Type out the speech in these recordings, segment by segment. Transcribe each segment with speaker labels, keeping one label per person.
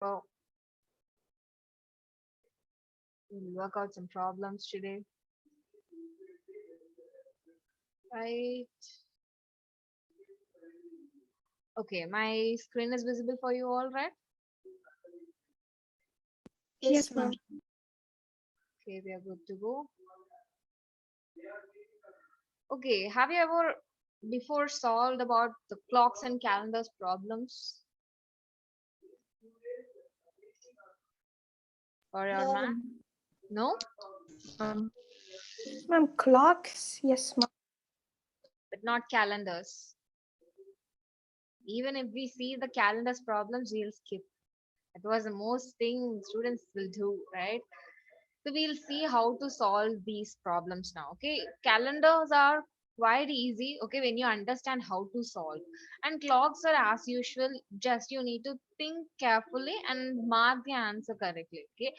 Speaker 1: Oh, we'll work out some problems today. Right. Okay, my screen is visible for you all, right?
Speaker 2: Yes, ma'am.
Speaker 1: Okay, we are good to go. Okay, have you ever before solved about the clocks and calendars problems for your
Speaker 2: No.
Speaker 1: math? No,
Speaker 2: Ma'am, clocks? Yes, ma'am.
Speaker 1: but not calendars. Even if we see the calendars problems, we'll skip. That was the most thing students will do, right? So we'll see how to solve these problems now. Okay, calendars are quite easy. Okay, when you understand how to solve, and clocks are as usual. Just you need to think carefully and mark the answer correctly. Okay,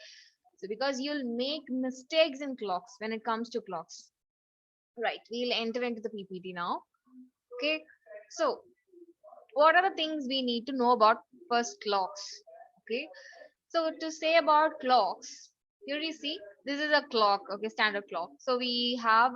Speaker 1: so because you'll make mistakes in clocks when it comes to clocks. Right, we'll enter into the PPT now. Okay, so what are the things we need to know about first clocks? Okay, so to say about clocks, here you see this is a clock, okay, standard clock. So we have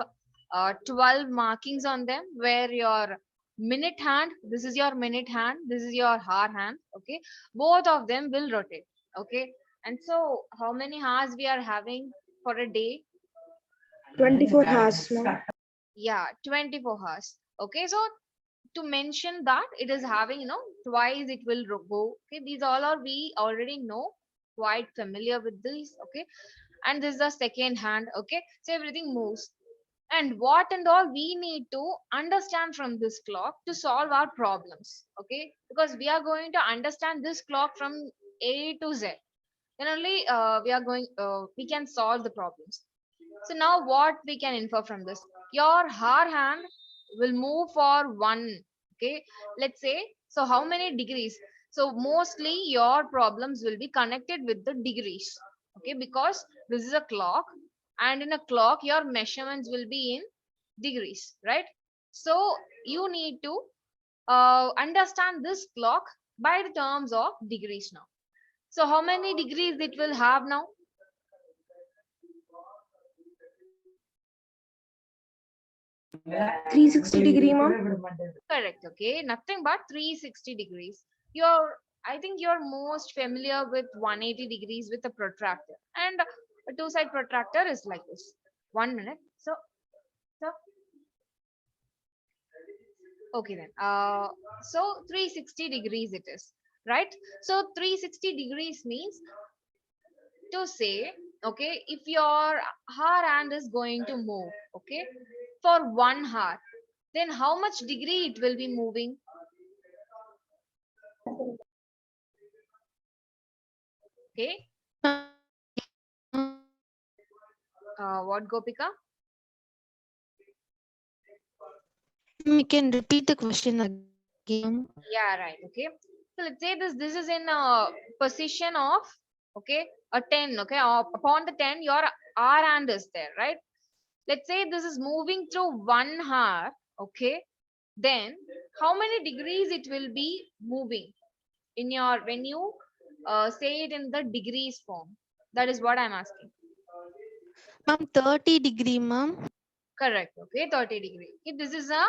Speaker 1: 12 markings on them where your minute hand, this is your minute hand, this is your hour hand, okay, both of them will rotate, okay. And so how many hours we are having for a day?
Speaker 2: 24 hours, ma'am.
Speaker 1: Yeah, 24 hours. Okay, so to mention that it is having, twice it will go. Okay, these all are we already know, quite familiar with this. Okay, and this is the second hand. Okay, so everything moves. And what and all we need to understand from this clock to solve our problems. Okay, because we are going to understand this clock from A to Z, then only we can solve the problems. So now what we can infer from this? Your hour hand will move for one. Okay, let's say, so how many degrees? So mostly your problems will be connected with the degrees. Okay, because this is a clock, and in a clock your measurements will be in degrees, right? So you need to understand this clock by the terms of degrees now. So how many degrees it will have now?
Speaker 2: 360-degree, ma'am.
Speaker 1: Correct. Okay, nothing but 360 degrees. You're, I think you're most familiar with 180 degrees with a protractor, and a two-side protractor is like this. 1 minute. So okay then. So 360 degrees it is, right? So 360 degrees means to say, okay, if your hour hand is going to move, okay, for 1 hour, then how much degree it will be moving? Okay, what Gopika?
Speaker 3: We can repeat the question again.
Speaker 1: Yeah, right. Okay. So let's say this is in a position of, okay, a 10. Okay, upon the 10, your R hand is there, right? Let's say this is moving through 1 hour. Okay, then how many degrees it will be moving in your when you say it in the degrees form? That is what I'm asking.
Speaker 3: Ma'am, 30-degree, ma'am.
Speaker 1: Correct. Okay, 30 degree. Okay, this is a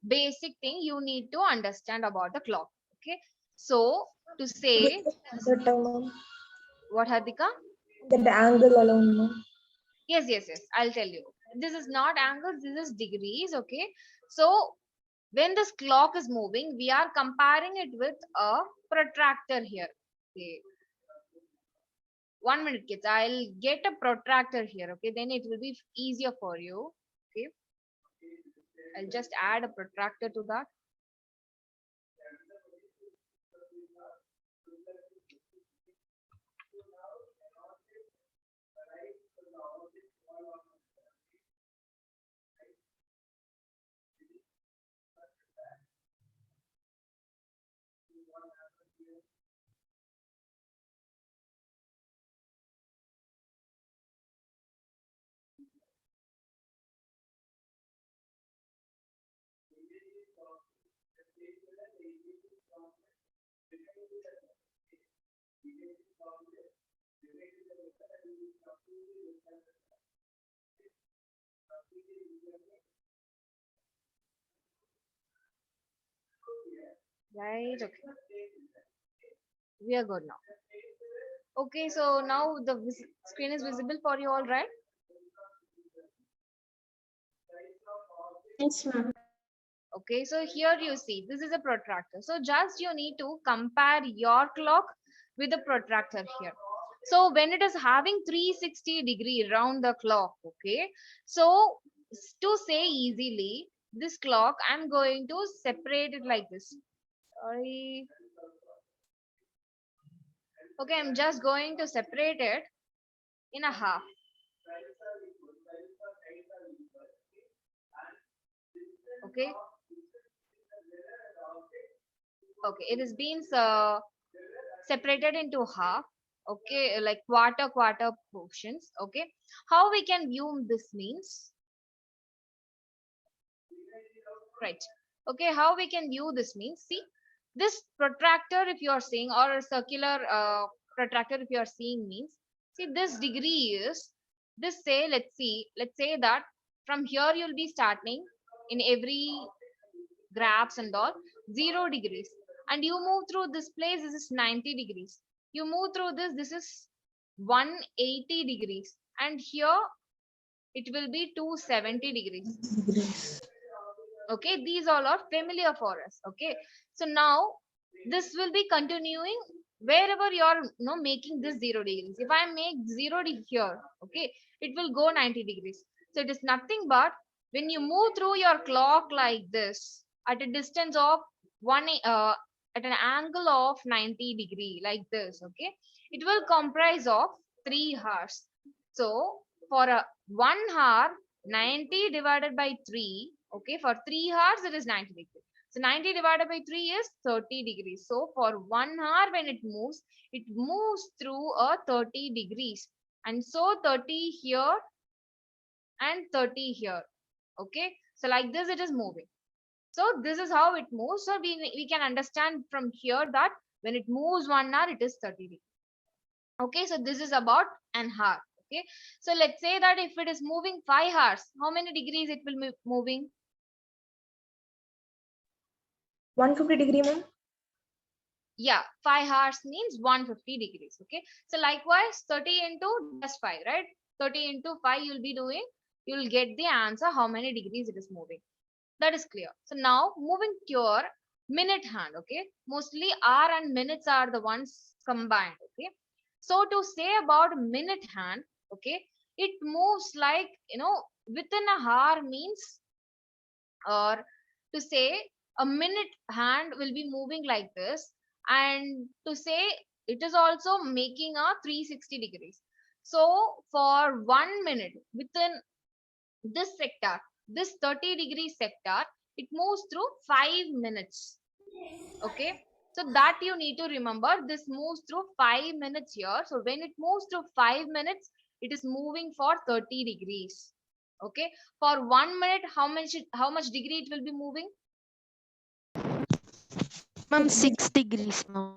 Speaker 1: basic thing you need to understand about the clock. Okay, so to say,
Speaker 2: That time, ma'am.
Speaker 1: what Hadika?
Speaker 2: That angle alone, ma'am.
Speaker 1: Yes. I'll tell you. This is not angles, this is degrees. Okay. So when this clock is moving, we are comparing it with a protractor here. Okay. 1 minute, kids. I'll get a protractor here. Okay. Then it will be easier for you. Okay. I'll just add a protractor to that. Right, okay. We are good now. Okay, so now the screen is visible for you all, right?
Speaker 3: Yes, ma'am.
Speaker 1: Okay, so here you see this is a protractor. So just you need to compare your clock with the protractor here. So when it is having 360-degree round the clock, okay, so to say easily, this clock I'm going to separate it like this. Sorry. Okay, I'm just going to separate it in a half. Okay, okay, it is being separated into half. Okay, like quarter portions. Okay, how we can view this means, right? Okay, how we can view this means, see this protractor if you are seeing, or a circular protractor if you are seeing means, see this degree is this, say let's say that from here you'll be starting in every graphs and all 0 degrees, and you move through this place, this is 90 degrees, you move through this is 180 degrees, and here it will be 270 degrees. Okay, these all are familiar for us. Okay, so now this will be continuing wherever you are making this 0 degrees. If I make 0 here, okay, it will go 90 degrees. So it is nothing but when you move through your clock like this at a distance of one at an angle of 90 degree like this, okay, it will comprise of 3 hours. So for a 1 hour, 90 divided by 3, okay, for 3 hours it is 90 degrees. So 90 divided by 3 is 30 degrees. So for 1 hour when it moves through a 30 degrees. And so 30 here and 30 here. Okay, so like this it is moving. So this is how it moves. So we can understand from here that when it moves 1 hour, it is 30 degrees. Okay, so this is about an hour. Okay, so let's say that if it is moving 5 hours, how many degrees it will be moving?
Speaker 2: 150 degree, ma'am.
Speaker 1: Yeah, 5 hours means 150 degrees. Okay, so likewise 30 into just 5, right? 30 into 5 you'll be doing, you'll get the answer how many degrees it is moving. That is clear. So now moving to your minute hand. Okay, mostly hour and minutes are the ones combined. Okay, so to say about minute hand, okay, it moves like within a hour means, or to say a minute hand will be moving like this, and to say it is also making a 360 degrees. So for 1 minute within this sector, this 30-degree sector, it moves through 5 minutes. Okay, so that you need to remember, this moves through 5 minutes here. So when it moves through 5 minutes, it is moving for 30 degrees. Okay, for 1 minute, how much degree it will be moving?
Speaker 3: Ma'am,
Speaker 2: 6
Speaker 3: 6 degrees, ma'am.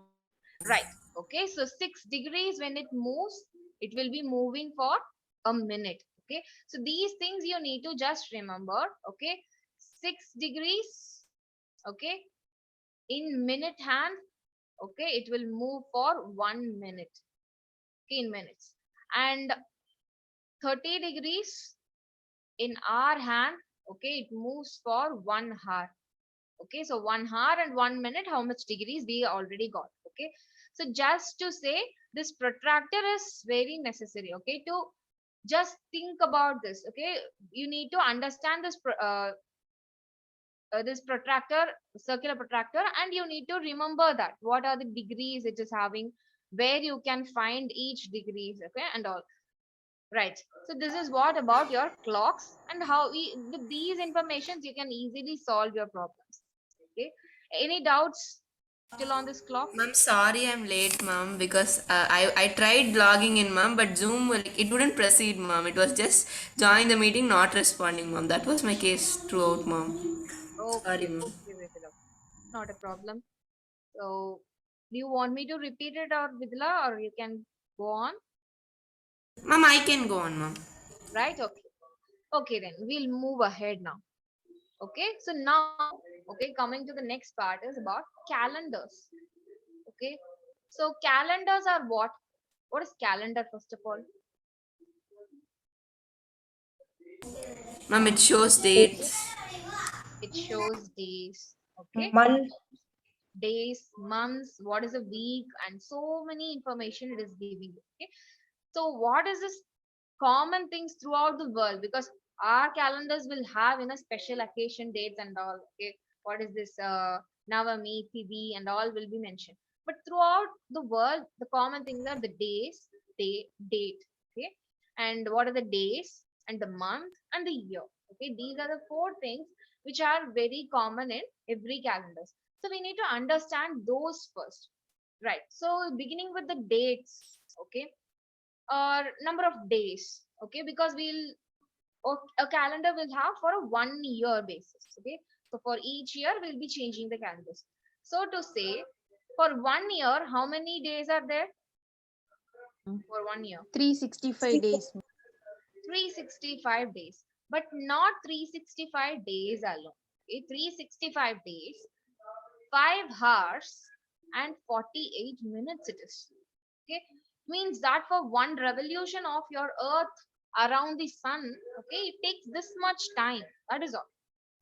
Speaker 1: Right. Okay, so 6 degrees when it moves, it will be moving for a minute. Okay, so these things you need to just remember. Okay, 6 degrees. Okay, in minute hand. Okay, it will move for 1 minute. Okay, in minutes. And 30 degrees in our hand. Okay, it moves for 1 hour. Okay, so 1 hour and 1 minute, how much degrees we already got. Okay, so just to say, this protractor is very necessary. Okay, to just think about this. Okay, you need to understand this protractor, circular protractor, and you need to remember that what are the degrees it is having, where you can find each degrees. Okay, and all. Right. So this is what about your clocks, and how with these informations you can easily solve your problems. Okay. Any doubts still on this clock?
Speaker 4: Ma'am, sorry I'm late, ma'am, because I tried logging in, ma'am, but Zoom, like, it wouldn't proceed, ma'am. It was just join the meeting, not responding, ma'am. That was my case throughout, ma'am. Sorry,
Speaker 1: Okay.
Speaker 4: ma'am.
Speaker 1: Okay, Vidula. Not a problem. So, do you want me to repeat it, or Vidula, or you can go on?
Speaker 4: Ma'am, I can go on, ma'am.
Speaker 1: right? Okay. Okay, then we'll move ahead now. Okay, so now, okay, coming to the next part is about calendars. Okay, so calendars are what? What is calendar, first of all?
Speaker 4: Ma'am, it shows
Speaker 2: Days,
Speaker 4: dates.
Speaker 1: It shows days. Okay,
Speaker 2: month,
Speaker 1: days, months, what is a week, and so many information it is giving. Okay, so what is this common things throughout the world? Because our calendars will have special occasion dates and all. Okay, what is this Navami, Tithi, and all will be mentioned. But throughout the world, the common things are the days, date. Okay, and what are the days and the month and the year. Okay, these are the four things which are very common in every calendar. So we need to understand those first, right? So beginning with the dates, okay, or number of days, okay, because a calendar will have for a 1 year basis, okay. So for each year we'll be changing the calendars. So to say, for 1 year, how many days are there for 1 year?
Speaker 3: 365 days.
Speaker 1: 365 days, but not 365 days alone. Okay, 365 days, 5 hours and 48 minutes it is. Okay, means that for one revolution of your earth around the sun, okay, it takes this much time. That is all.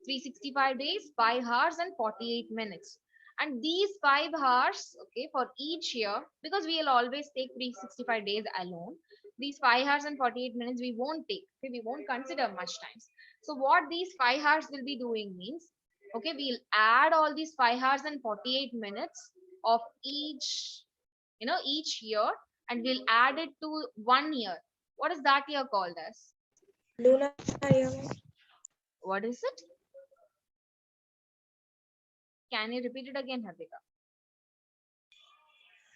Speaker 1: 365 days, 5 hours and 48 minutes. And these 5 hours, okay, for each year, because we will always take 365 days alone, these 5 hours and 48 minutes we won't take, okay, we won't consider much times. So what these 5 hours will be doing means, okay, we'll add all these 5 hours and 48 minutes of each year, and we'll add it to 1 year. What is that year called as?
Speaker 2: lunar year, ma'am.
Speaker 1: What is it? Can you repeat it again, Harvika?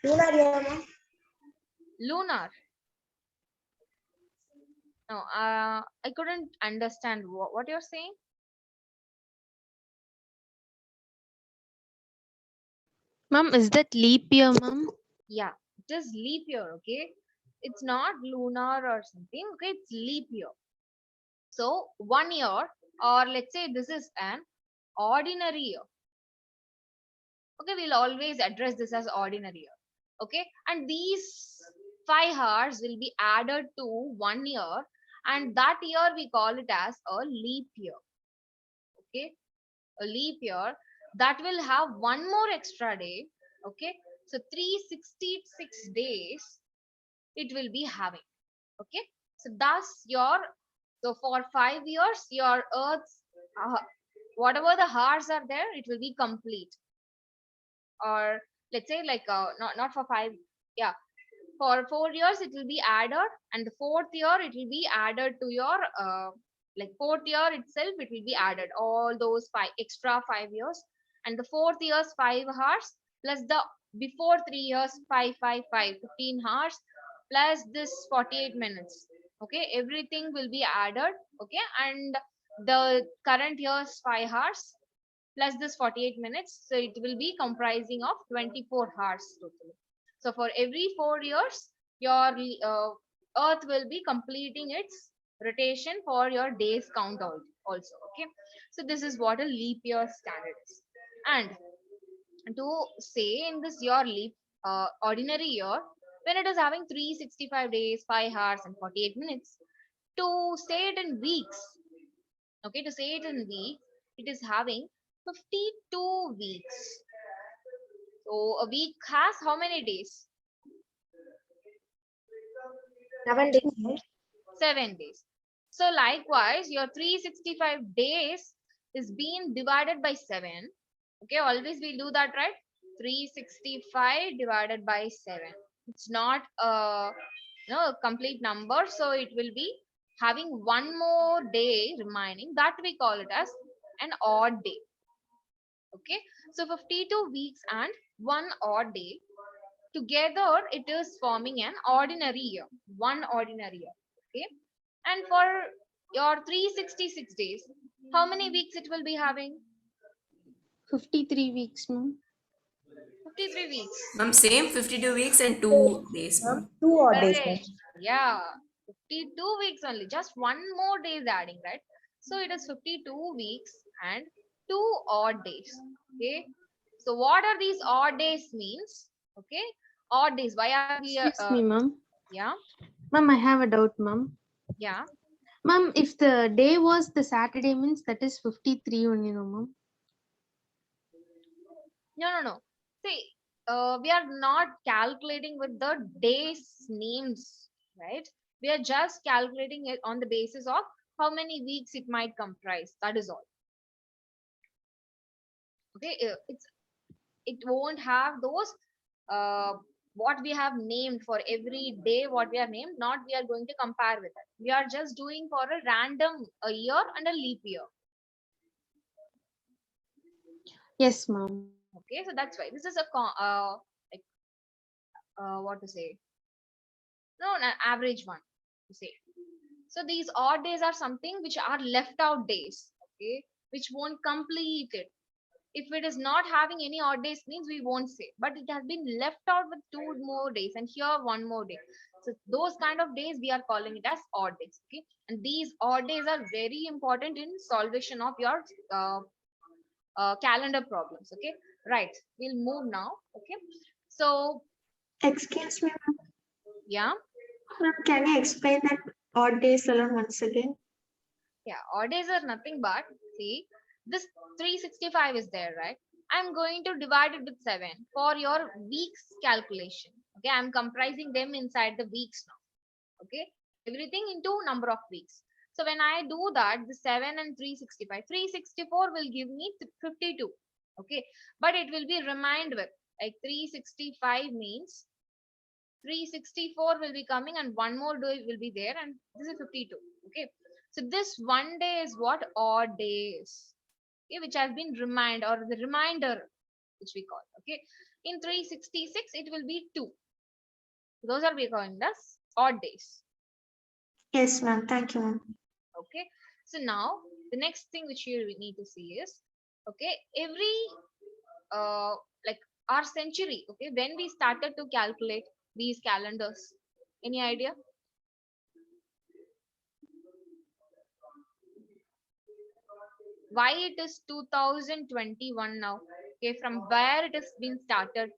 Speaker 2: Lunar year, ma'am.
Speaker 1: Lunar. No, I couldn't understand what you're saying.
Speaker 3: Ma'am, is that leap year, ma'am?
Speaker 1: Yeah, it is leap year, okay? It's not lunar or something, okay? It's leap year. So 1 year, or let's say this is an ordinary year. Okay, we'll always address this as ordinary year. Okay, and these 5 hours will be added to 1 year, and that year we call it as a leap year. Okay, a leap year that will have one more extra day. Okay, so 366 days it will be having. Okay, so thus so for 5 years your earth's uh, whatever the hours are there, it will be complete. Or let's say like not for 5, yeah, for 4 years it will be added, and the fourth year it will be added to your like fourth year itself it will be added all those five extra 5 years, and the fourth year's 5 hours plus the before 3 years 15 hours plus this 48 minutes. Okay, everything will be added. Okay, and the current year's 5 hours plus this 48 minutes, so it will be comprising of 24 hours totally. So for every 4 years your earth will be completing its rotation for your days count also. Okay, so this is what a leap year standard is. And to say in this your leap ordinary year, when it is having 365 days, 5 hours and 48 minutes, to say it in weeks, okay, to say it in weeks, it is having 52 weeks. So a week has how many days?
Speaker 2: 7 days, ma'am.
Speaker 1: 7 days. So likewise, your 365 days is being divided by 7. Okay, always we do that, right? 365 divided by 7. It's not a complete number, so it will be having one more day remaining. That we call it as an odd day. Okay, so 52 weeks and one odd day together it is forming an ordinary year, one ordinary year. Okay, and for your 366 days, how many weeks it will be having?
Speaker 3: 53 weeks, ma'am.
Speaker 1: 53 weeks.
Speaker 4: Ma'am, same 52 weeks and 2 days,
Speaker 2: Ma'am,
Speaker 4: ma'am.
Speaker 2: 2 odd days, ma'am.
Speaker 1: Correct. Yeah, 52 weeks only. Just one more day is adding, right? So it is 52 weeks and 2 odd days. Okay. So what are these odd days means? Okay. Odd days. Why are we?
Speaker 3: Excuse me, ma'am.
Speaker 1: Yeah.
Speaker 3: Ma'am, I have a doubt, ma'am.
Speaker 1: Yeah.
Speaker 3: Ma'am, if the day was the Saturday means that is 53 only, no, ma'am.
Speaker 1: No. See, we are not calculating with the days names, right? We are just calculating it on the basis of how many weeks it might comprise. That is all. Okay, it won't have those uh, what we have named for every day. What we have named, not we are going to compare with it. We are just doing for a random a year and a leap year.
Speaker 3: Yes, ma'am.
Speaker 1: Okay, so that's why this is a like what to say, no, an average one to say. So these odd days are something which are left out days, okay, which won't complete it. If it is not having any odd days means we won't say, but it has been left out with 2 more days and here 1 more day. So those kind of days we are calling it as odd days. Okay, and these odd days are very important in solvation of your uh, calendar problems. Okay, right, we'll move now. Okay, so
Speaker 2: Excuse me,
Speaker 1: yeah.
Speaker 2: ma'am. Can you explain that odd days alone once again?
Speaker 1: Yeah, odd days are nothing but, see, this 365 is there, right? I'm going to divide it with 7 for your weeks calculation. Okay, I'm comprising them inside the weeks now. Okay, everything into number of weeks. So when I do that, the 7 and 365, 364 will give me 52. Okay, but it will be remind with like 365 means 364 will be coming and one more day will be there and this is 52. Okay, so this one day is what odd days, okay, which has been remind or the reminder which we call. Okay, in 366 it will be 2. Those are we calling as odd days.
Speaker 2: Yes, ma'am. Thank you, ma'am.
Speaker 1: Okay, so now the next thing which you need to see is, okay, every uh like our century, okay, when we started to calculate these calendars, any idea? Why it is 2021 now? Okay, from where it has been started?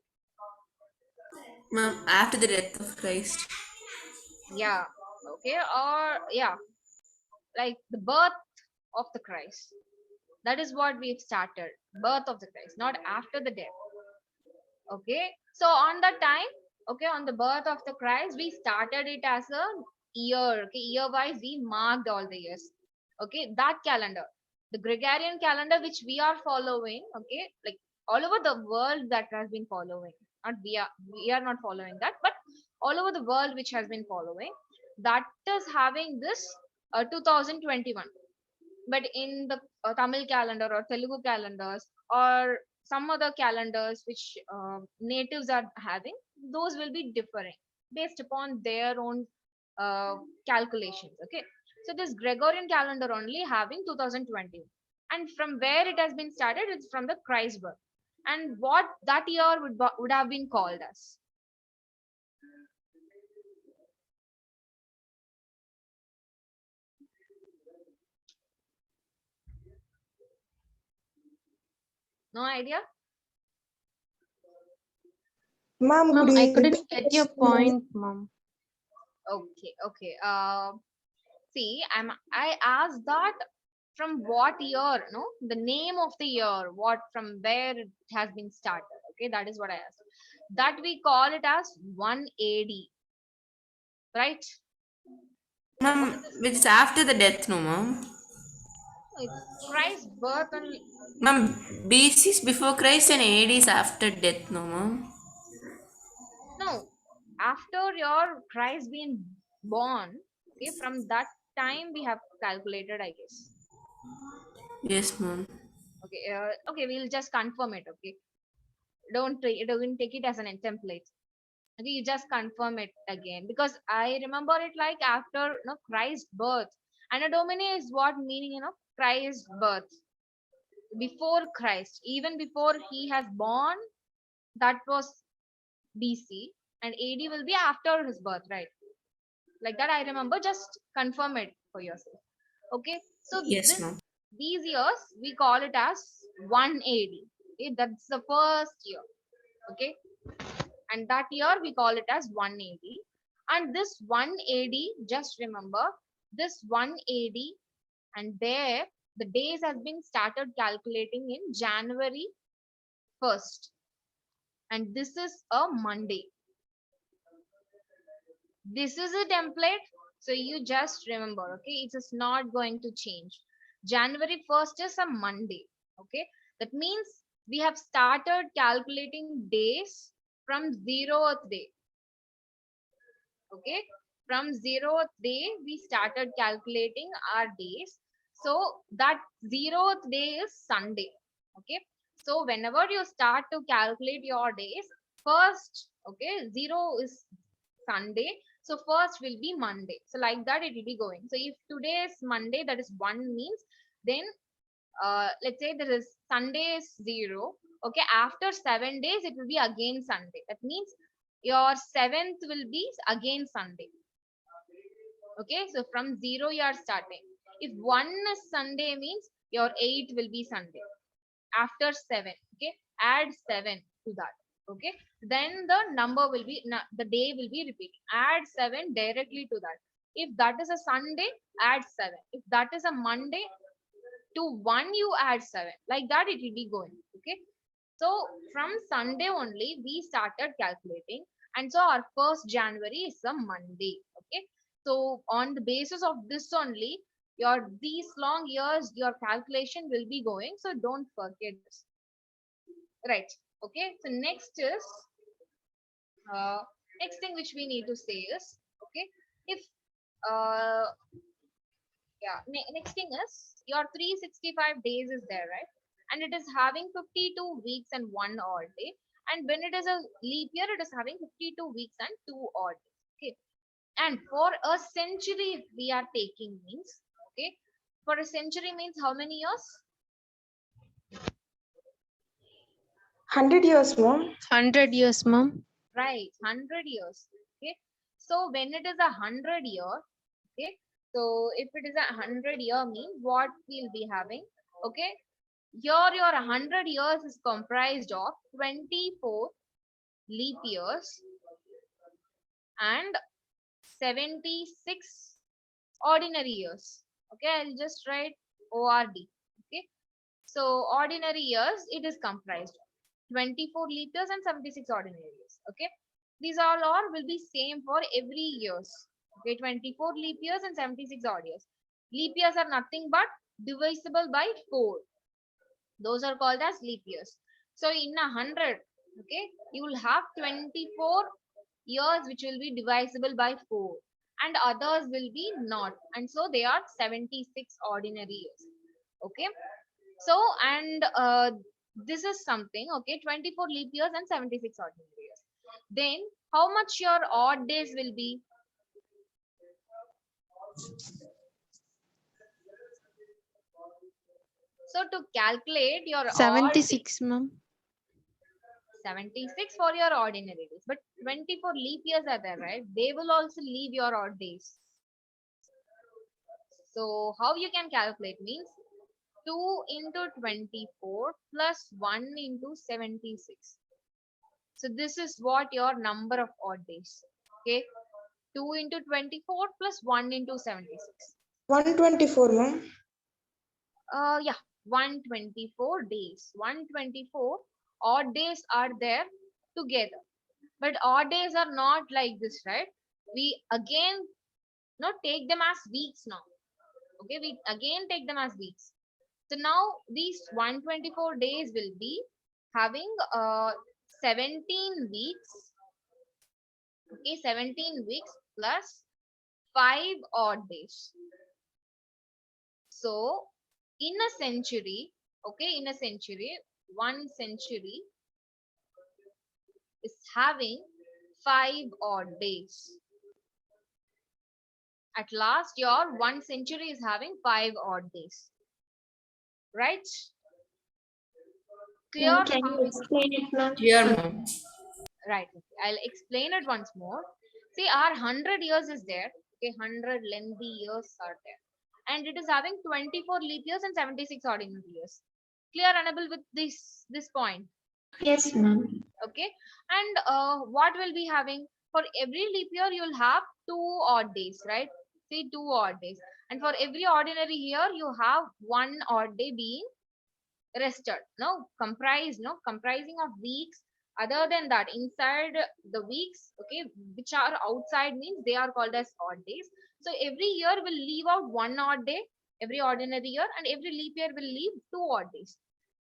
Speaker 4: Ma'am, after the death of Christ.
Speaker 1: Yeah, okay, or yeah, like the birth of the Christ. That is what we've started. Birth of the Christ, not after the death. Okay, so on that time, okay, on the birth of the Christ, we started it as a year. Okay, year wise, we marked all the years. Okay, that calendar, the Gregorian calendar, which we are following. Okay, like all over the world that has been following. Not we are not following that, but all over the world which has been following. That is having this 2021. But in the Tamil calendar or Telugu calendars or some other calendars which natives are having, those will be differing based upon their own uh, calculations. Okay, so this Gregorian calendar only having 2020, and from where it has been started, it's from the Christ birth. And what that year would have been called as? No idea.
Speaker 2: Ma'am, could
Speaker 3: Ma'am,
Speaker 2: you
Speaker 3: I
Speaker 2: repeat
Speaker 3: couldn't
Speaker 2: the
Speaker 3: get your
Speaker 2: question once?
Speaker 3: point, ma'am.
Speaker 1: Okay. See, I asked that from what year, no? The name of the year, what from where it has been started. Okay, that is what I asked. That we call it as 1 AD, right? What
Speaker 4: Ma'am,
Speaker 1: is this?
Speaker 4: which is after the death, no, ma'am.
Speaker 1: It's Christ's birth and
Speaker 4: Ma'am, BC is before Christ and AD is after death, no, ma'am.
Speaker 1: no, after your Christ being born, okay, from that time we have calculated, I guess.
Speaker 4: Yes, ma'am.
Speaker 1: Okay, okay, we'll just confirm it. Okay, don't take it as an template. Okay, you just confirm it again because I remember it like after Christ's birth. And a domini is what meaning, Christ's birth, before Christ, even before he has born. That was BC, and AD will be after his birth, right? Like that I remember, just confirm it for yourself. Okay, so
Speaker 4: Yes,
Speaker 1: this
Speaker 4: ma'am.
Speaker 1: these years we call it as 180. Okay, that's the first year. Okay, and that year we call it as 180. And this 180, just remember, this 180, and there the days has been started calculating in January 1st, and this is a Monday. This is a template, so you just remember. Okay, it is not going to change. January 1st is a Monday. Okay, that means we have started calculating days from 0th day. Okay, from 0th day we started calculating our days. So that 0th day is Sunday. Okay, so whenever you start to calculate your days, first, okay, 0 is Sunday, so first will be Monday. So like that it will be going. So if today is Monday, that is 1 means, then let's say there is Sunday is 0. Okay, after 7 days it will be again Sunday. That means your 7th will be again Sunday. Okay, so from 0 you are starting. If 1 is Sunday means your 8 will be Sunday after 7. Okay, add 7 to that. Okay, then the number will be, the day will be repeating. Add 7 directly to that. If that is a Sunday, add 7. If that is a Monday, to 1 you add 7. Like that it will be going. Okay, so from Sunday only we started calculating, and so our 1st January is a Monday. Okay, so on the basis of this only, your these long years your calculation will be going, so don't forget this. Right. Okay, so uh, next thing which we need to say is, okay, if uh yeah, next thing is your 365 days is there, right? And it is having 52 weeks and 1 odd day. And when it is a leap year, it is having 52 weeks and 2 odd days. Okay, and for a century if we are taking means, okay, for a century means how many years?
Speaker 2: 100 years, mom.
Speaker 3: 100 years, ma'am.
Speaker 1: Right, 100 years. Okay, so when it is a 100 year, okay, so if it is a 100 year means what we'll be having? Okay, your 100 years is comprised of 24 leap years and 76 ordinary years. Okay, I'll just write ORD. Okay, so ordinary years it is comprised of 24 leap years and 76 ordinary years. Okay, these all are will be same for every years. Okay, 24 leap years and 76 odd years. Leap years are nothing but divisible by 4. Those are called as leap years. So in 100, okay, you will have 24 years which will be divisible by 4, and others will be not, and so they are 76 ordinary years. Okay, so and this is something. Okay, 24 leap years and 76 ordinary years. Then how much your odd days will be? So to calculate your odd
Speaker 3: 76, ma'am.
Speaker 1: 76 for your ordinary days, but 24 leap years are there, right? They will also leave your odd days. So how you can calculate means 2 into 24 plus 1 into 76. So this is what your number of odd days. Okay, 2 into 24 plus 1 into 76.
Speaker 2: 124, mom.
Speaker 1: Yeah, 124 days. 124 odd days are there together. But odd days are not like this, right? We again not take them as weeks now. Okay, we again take them as weeks. So now these 124 days will be having 17 weeks. Okay, 17 weeks plus 5 odd days. So in a century, okay, in a century, 1 century is having 5 odd days. At last, your 1 century is having 5 odd days. Right? Clear?
Speaker 2: Can you explain it, ma'am?
Speaker 4: Clear, ma'am.
Speaker 1: Right. Okay. I'll explain it once more. See, our 100 years is there. Okay, 100 lengthy years are there. And it is having 24 leap years and 76 ordinary years. Clear, unable with this point?
Speaker 2: Yes, ma'am.
Speaker 1: Okay. And what will be having? For every leap year, you'll have 2 odd days, right? See, 2 odd days. And for every ordinary year, you have 1 odd day being rested. No, comprising of weeks. Other than that, inside the weeks, okay, which are outside means they are called as odd days. So every year will leave out 1 odd day, every ordinary year, and every leap year will leave 2 odd days.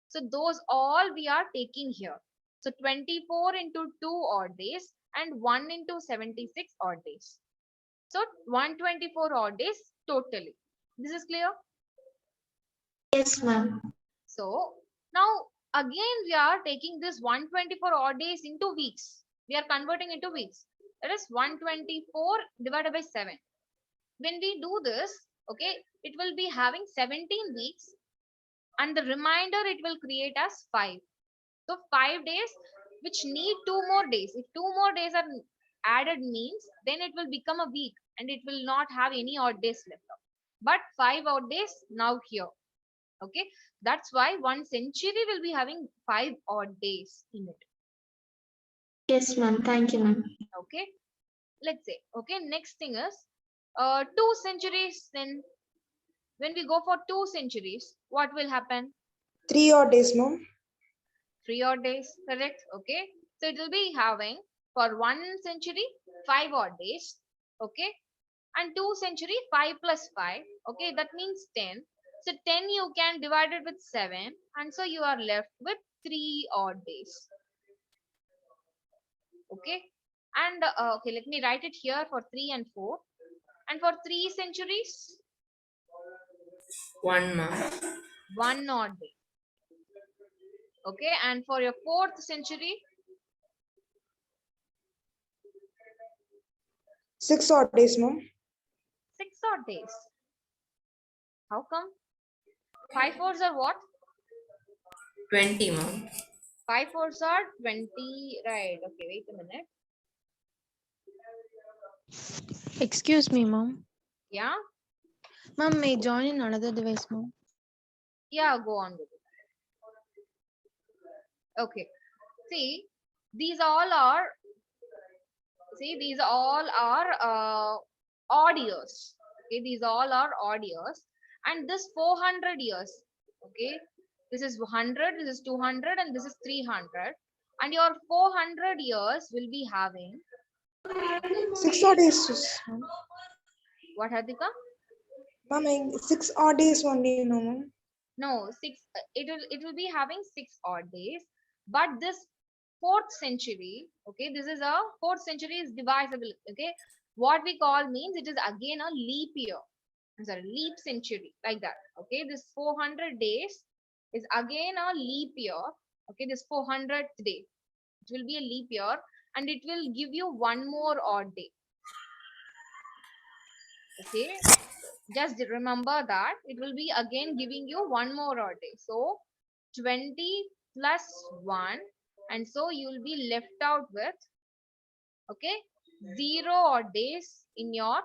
Speaker 1: So those all we are taking here. So 24 into 2 odd days and 1 into 76 odd days. So 124 odd days totally. This is clear?
Speaker 2: Yes, ma'am.
Speaker 1: So now again we are taking this 124 odd days into weeks. We are converting into weeks. That is 124 divided by 7. When we do this, okay, it will be having 17 weeks and the remainder it will create as 5. So 5 days which need 2 more days. If 2 more days are added means then it will become a week and it will not have any odd days left out. But 5 odd days now here. Okay, that's why 1 century will be having 5 odd days in it.
Speaker 2: Yes, ma'am. Thank you, ma'am.
Speaker 1: Okay, let's say, okay, next thing is 2 centuries. Then when we go for 2 centuries, what will happen?
Speaker 5: 3 odd days, ma'am.
Speaker 1: 3 odd days, correct? Okay, so it will be having for 1 century 5 odd days. Okay, and 2 century 5 plus 5. Okay, that means 10. So 10 you can divide it with 7, and so you are left with 3 odd days. Okay, and okay, let me write it here for 3 and 4. And for 3 centuries,
Speaker 4: 1, ma'am.
Speaker 1: 1 odd day. Okay, and for your 4th century,
Speaker 5: 6 odd days, ma'am.
Speaker 1: 6 odd days. How come? 5 4s are what?
Speaker 4: 20, ma'am.
Speaker 1: 5 4s are 20, right? Okay, wait a minute.
Speaker 3: Excuse me, ma'am.
Speaker 1: Yeah,
Speaker 3: Ma'am, may I join in another device, ma'am?
Speaker 1: yeah, go on with it. Okay, see, these all are these all are odd years. Okay, these all are odd years, and this 400 years. Okay, this is 100, this is 200, and this is 300, and your 400 years will be having
Speaker 5: 6 odd days, ma'am.
Speaker 1: what, Hadika?
Speaker 5: Ma'am, 6 odd days only, no, ma'am.
Speaker 1: No, six. It will be having 6 odd days, but this 4th century. Okay, this is a 4th century is divisible. Okay, what we call means it is again a leap year. I'm sorry, leap century, like that. Okay, this 400 days is again a leap year. Okay, this 400th day, it will be a leap year, and it will give you one more odd day. Okay, just remember that it will be again giving you one more odd day. So 20 plus 1, and so you will be left out with, okay, 0 odd days in your,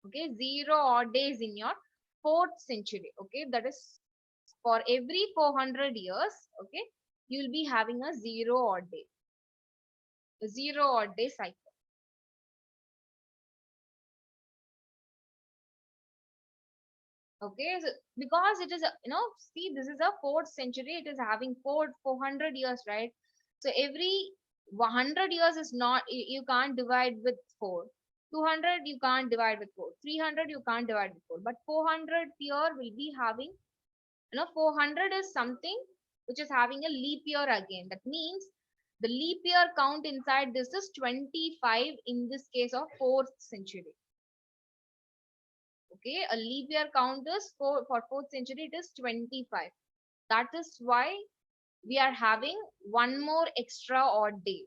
Speaker 1: okay, 0 odd days in your 4th century. Okay, that is for every 400 years. Okay, you will be having a 0 odd day, a 0 odd day cycle. Okay, so because it is see, this is a 4th century, it is having 400 years, right? So every 100 years is not, you can't divide with 4. 200 you can't divide with 4. 300 you can't divide with 4, but 400 year will be having, 400 is something which is having a leap year again. That means the leap year count inside this is 25 in this case of 4th century. Okay, a leap year count is for 4th century, it is 25. That is why we are having one more extra odd day,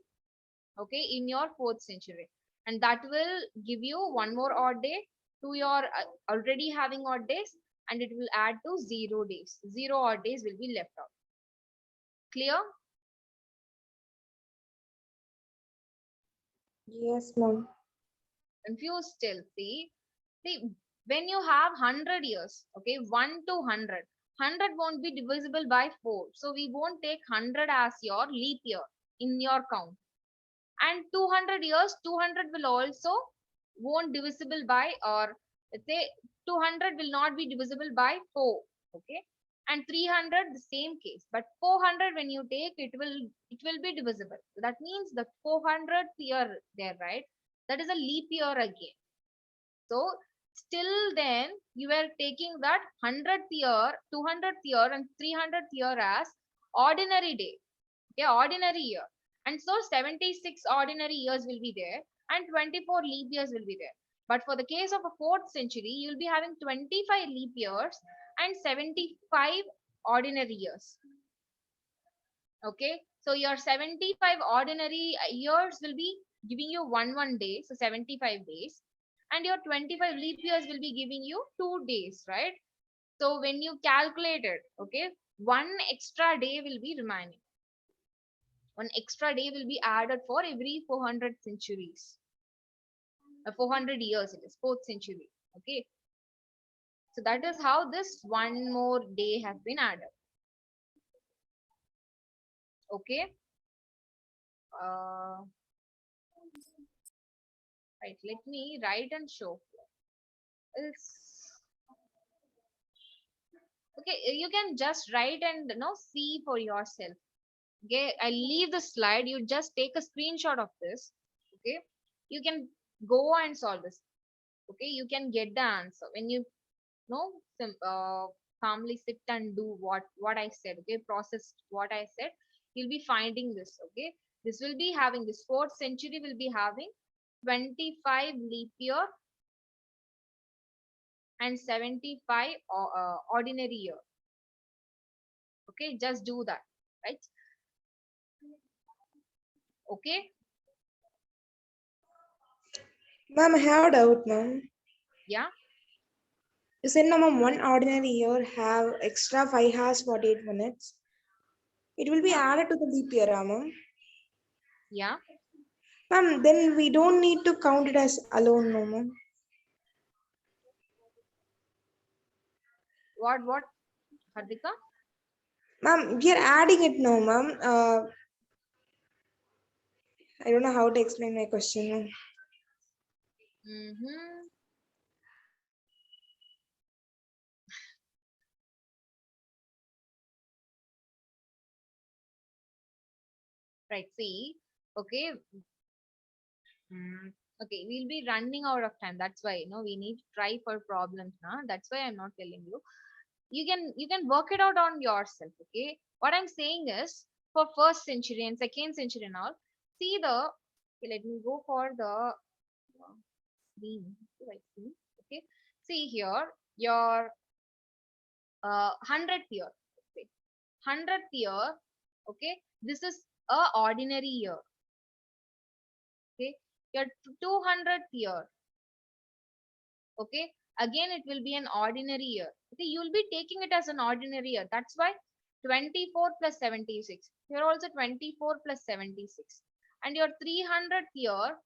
Speaker 1: okay, in your 4th century, and that will give you one more odd day to your already having odd days, and it will add to 0 days. 0 odd days will be left out. Clear?
Speaker 5: Yes, ma'am.
Speaker 1: confused still. See, when you have 100 years, okay, 1 to 100, 100 won't be divisible by 4. So we won't take 100 as your leap year in your count. And 200 years, 200 will also won't divisible by, or let's say 200 will not be divisible by 4. Okay. And 300 the same case, but 400 when you take, it will be divisible. So that means the 400th year there, right? That is a leap year again. So still then you are taking that 100th year, 200th year and 300th year as ordinary day. Okay, ordinary year. And so 76 ordinary years will be there and 24 leap years will be there. But for the case of a 4th century, you'll be having 25 leap years and 75 ordinary years. Okay, so your 75 ordinary years will be giving you one day, so 75 days, and your 25 leap years will be giving you 2 days, right? So when you calculate it, okay, one extra day will be remaining. One extra day will be added for every 400 centuries. 400 years it is, 4th century. Okay, so that is how this one more day has been added. Okay. Uh, right, let me write and show. It's okay, you can just write and see for yourself. Okay, I leave the slide, you just take a screenshot of this. Okay, you can go and solve this. Okay, you can get the answer when you know calmly sit and do what I said. Okay, process what I said, you'll be finding this. Okay, this will be having, this 4th century will be having 25 leap year and 75 ordinary year. Okay, just do that, right? Okay.
Speaker 5: Ma'am, I have a doubt, ma'am.
Speaker 1: Yeah.
Speaker 5: You said, no, ma'am, one ordinary year have extra 5 hours, 48 minutes. It will be
Speaker 1: Yeah.
Speaker 5: added to the leap year, ma'am.
Speaker 1: Yeah.
Speaker 5: Ma'am, then we don't need to count it as alone, no, ma'am.
Speaker 1: What, Hardika?
Speaker 5: Ma'am, we are adding it now, ma'am. I don't know how to explain my question, ma'am.
Speaker 1: Mm-hmm. Right. See. Okay. Okay. We'll be running out of time. That's why we need to try for problems. Huh? That's why I'm not telling you. You can work it out on yourself. Okay. What I'm saying is for 1st century and 2nd century and all. See the. Okay, let me go for the screen. Right. Okay. See here your 100th year. Okay. 100th year. Okay. This is a ordinary year. Okay, your 200th year. Okay, again it will be an ordinary year. Okay, you'll be taking it as an ordinary year. That's why 24 plus 76. Here also 24 plus 76. And your 300th year,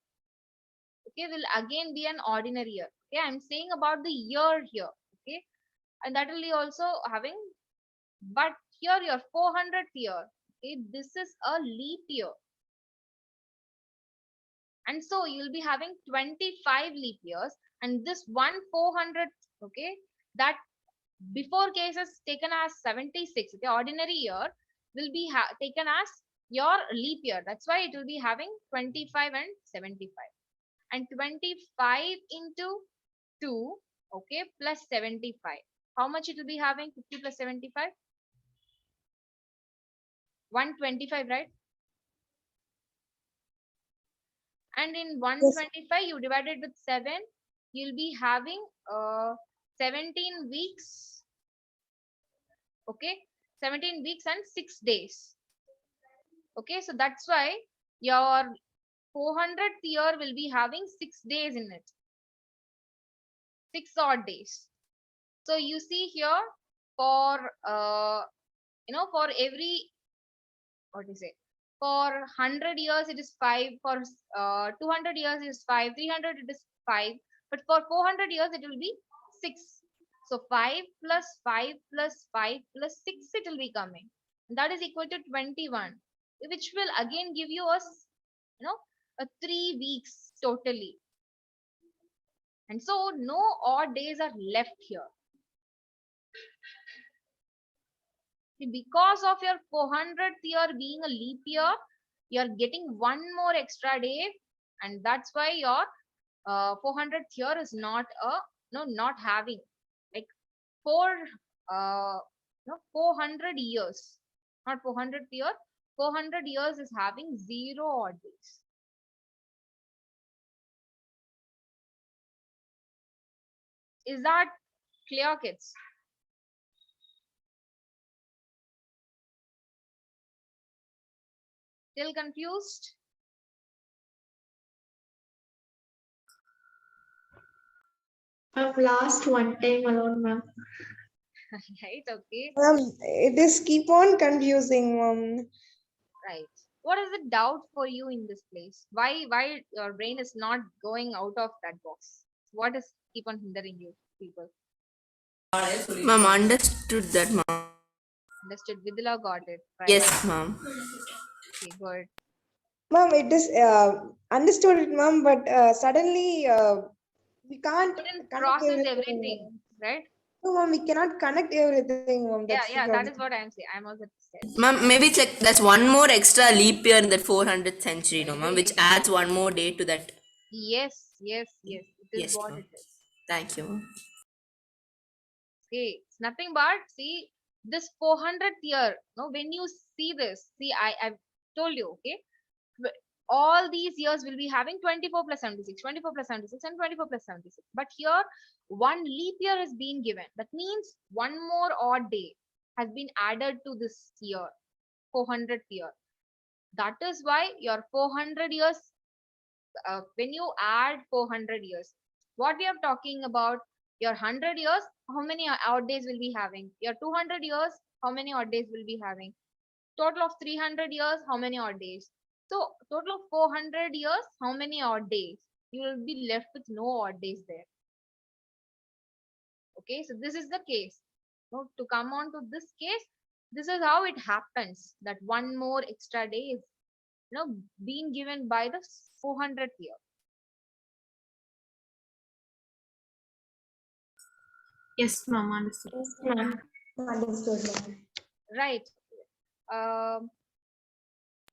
Speaker 1: okay, will again be an ordinary year. Okay, I'm saying about the year here. Okay, and that will be also having, but here your 400th year. Okay, this is a leap year. And so you'll be having 25 leap years, and this 1/400th, okay, that before cases taken as 76, the ordinary year will be taken as your leap year. That's why it will be having 25 and 75, and 25 into 2, okay, plus 75. How much it will be having? 50 plus 75, 125, right? And in
Speaker 5: Yes.
Speaker 1: 125 you divided with 7, you'll be having 17 weeks. Okay, 17 weeks and 6 days. Okay, so that's why your 400th year will be having 6 days in it, 6 odd days. So you see here for for every, what is it, For 100 years it is 5, for 200 years it is 5, 300 it is 5, but for 400 years it will be 6. So 5 plus 5 plus 5 plus 6 it will be coming. That is equal to 21, which will again give you you know, a 3 weeks totally. And so no odd days are left here. See, because of your 400th year being a leap year, you're getting one more extra day, and that's why your 400th year is not not having like four no 400 years, not 400th year. 400 years is having 0 odd days. Is that clear, kids? Still confused?
Speaker 2: Last one time alone, ma'am.
Speaker 1: Right, okay,
Speaker 5: It is keep on confusing,
Speaker 1: right. What is the doubt for you in this place? Why your brain is not going out of that box? What is keep on hindering you, people?
Speaker 4: Ma'am, understood that, ma'am.
Speaker 1: Understood. Vidula got it, right?
Speaker 4: Yes, ma'am.
Speaker 1: Okay, good.
Speaker 5: Ma'am, it is understood it, ma'am, but suddenly we can't
Speaker 1: Couldn't
Speaker 5: connect
Speaker 1: process
Speaker 5: everything.
Speaker 1: everything, right?
Speaker 5: No, ma'am, we cannot connect everything, ma'am. That's
Speaker 1: Yeah,
Speaker 5: the
Speaker 1: yeah, that
Speaker 5: problem.
Speaker 1: is what I'm saying. I'm also said.
Speaker 4: Ma'am, maybe it's like there's one more extra leap year in that 400th century, no, ma'am, which adds one more day to that.
Speaker 1: Yes, yes, yes. It is
Speaker 4: Yes,
Speaker 1: what
Speaker 4: ma'am.
Speaker 1: it is.
Speaker 4: Thank you, ma'am.
Speaker 1: Okay, it's nothing but see this 400th year. No, when you see this, see, I've told you, okay, all these years will be having 24 plus 76, 24 plus 76, and 24 plus 76. But here, one leap year is being given. That means one more odd day has been added to this year, 400th year. That is why your 400 years, when you add 400 years, what we are talking about, your 100 years, how many odd days will be having? Your 200 years, how many odd days will be having? Total of 300 years, how many odd days? So total of 400 years, how many odd days? You will be left with no odd days there. Okay, so this is the case. Now, to come on to this case, this is how it happens that one more extra day is being given by the 400th year.
Speaker 3: Yes, ma'am, understood.
Speaker 2: Yes, ma'am. Understood, ma'am.
Speaker 1: Right. Um,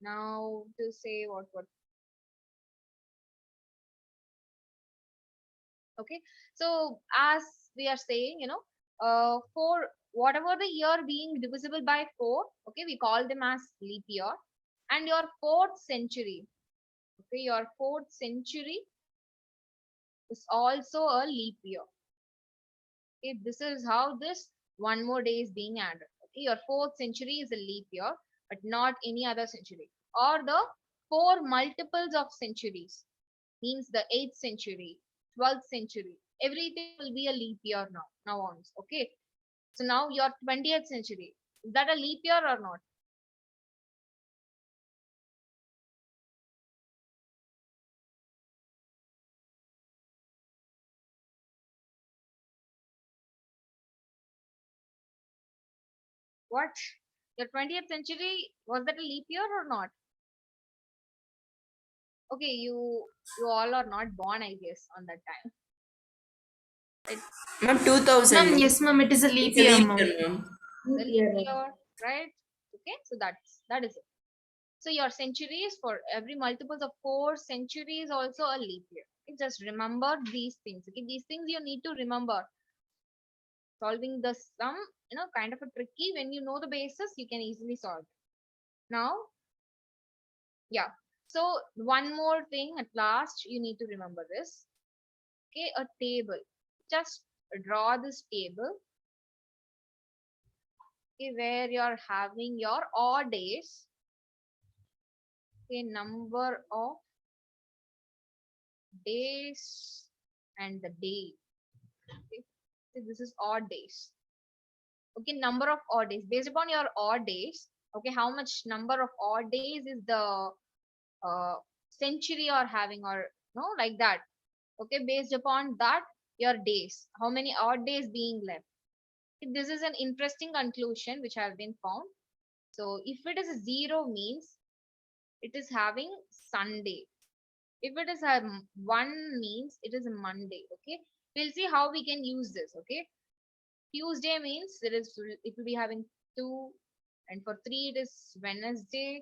Speaker 1: now to say what okay. So as we are saying, for whatever the year being divisible by 4, okay, we call them as leap year. And your fourth century, okay, your fourth century is also a leap year. Okay, this is how this one more day is being added. Okay, your fourth century is a leap year, but not any other century. Or the 4 multiples of centuries means the 8th century, 12th century. Everything will be a leap year now. Now on. Okay. So now your 20th century. Is that a leap year or not? What? Your 20th century, was that a leap year or not? Okay, you all are not born, I guess, on that time. Right?
Speaker 4: Ma'am, 2000.
Speaker 3: Ma'am, yes, ma'am, it is a leap
Speaker 4: It's a
Speaker 3: year,
Speaker 4: leap
Speaker 3: ma'am.
Speaker 4: year, ma'am.
Speaker 1: The leap year, right? Okay, so that is it. So your centuries, for every multiples of 4 centuries, also a leap year. Okay, just remember these things. Okay, these things you need to remember. Solving the sum, kind of a tricky. When you know the basis, you can easily solve it. Now, yeah. So one more thing at last, you need to remember this. Okay, a table. Just draw this table. Okay, where you're having your odd days. Okay, number of days and the day. Okay, so this is odd days. Okay, number of odd days. Based upon your odd days, Okay, how much number of odd days is the century or having, or no, like that. Okay, based upon that, your days, how many odd days being left. This is an interesting conclusion which have been found. So if it is a zero means it is having Sunday. If it is a one means it is a Monday. Okay, we'll see how we can use this. Okay, Tuesday means it will be having two, and for three it is Wednesday,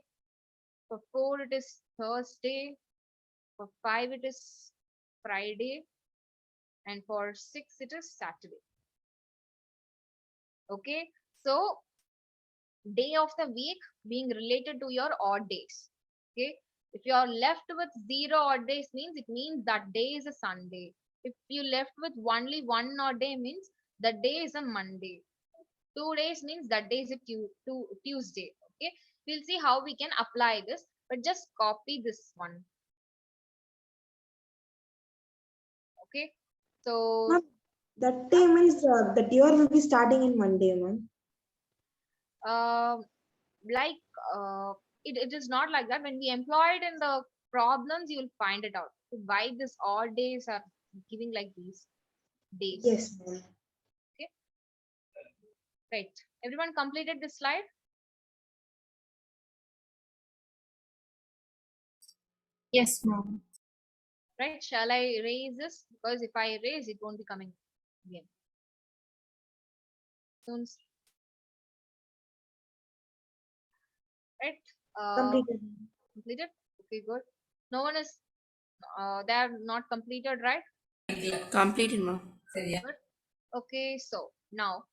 Speaker 1: for four it is Thursday, for five it is Friday, and for six it is Saturday. Okay, so day of the week being related to your odd days. Okay, if you are left with zero odd days means it means that day is a Sunday. If you left with only one odd day means that day is a Monday. 2 days means that day is a Tuesday. Okay, we'll see how we can apply this, but just copy this one. Okay, so
Speaker 5: Ma'am, that day means the year will be starting in Monday, ma'am.
Speaker 1: uh, like it is not like that. When we employ it in the problems, you will find it out why this odd days are giving like these days.
Speaker 5: Yes, ma'am.
Speaker 1: Okay, right, everyone completed this slide,
Speaker 6: Yes, ma'am.
Speaker 1: right? Shall I erase this? Because if I erase it won't be coming again soon, right?
Speaker 5: Completed.
Speaker 1: Completed. Okay, good. No one is they are not completed, right?
Speaker 4: Completed, ma'am.
Speaker 1: Good. Okay, so now,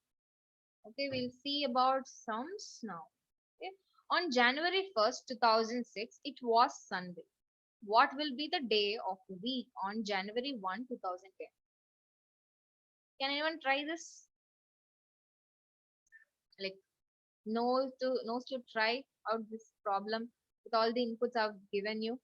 Speaker 1: okay, we'll see about sums now. Okay. On January 1st, 2006, it was Sunday. What will be the day of the week on January 1, 2010? Can anyone try this? Like, knows to try out this problem with all the inputs I've given you.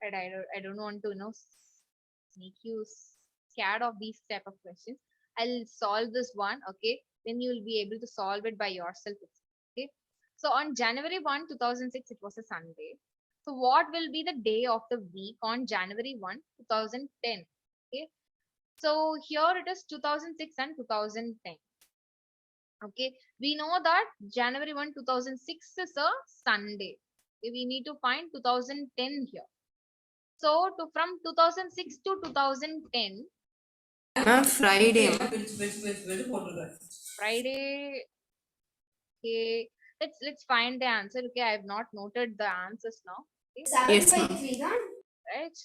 Speaker 1: And I don't want to make you scared of these type of questions. I'll solve this one. Okay, then you'll be able to solve it by yourself. Okay, so on January 1, 2006, it was a Sunday. So what will be the day of the week on January 1, 2010? Okay, so here it is 2006 and 2010. Okay, we know that January 1, 2006 is a Sunday. Okay, we need to find 2010 here. So from 2006 to 2010,
Speaker 4: Friday, ma'am.
Speaker 1: Friday. Okay, let's find the answer. Okay, I have not noted the answers now. Okay,
Speaker 4: Yes, ma'am.
Speaker 1: right.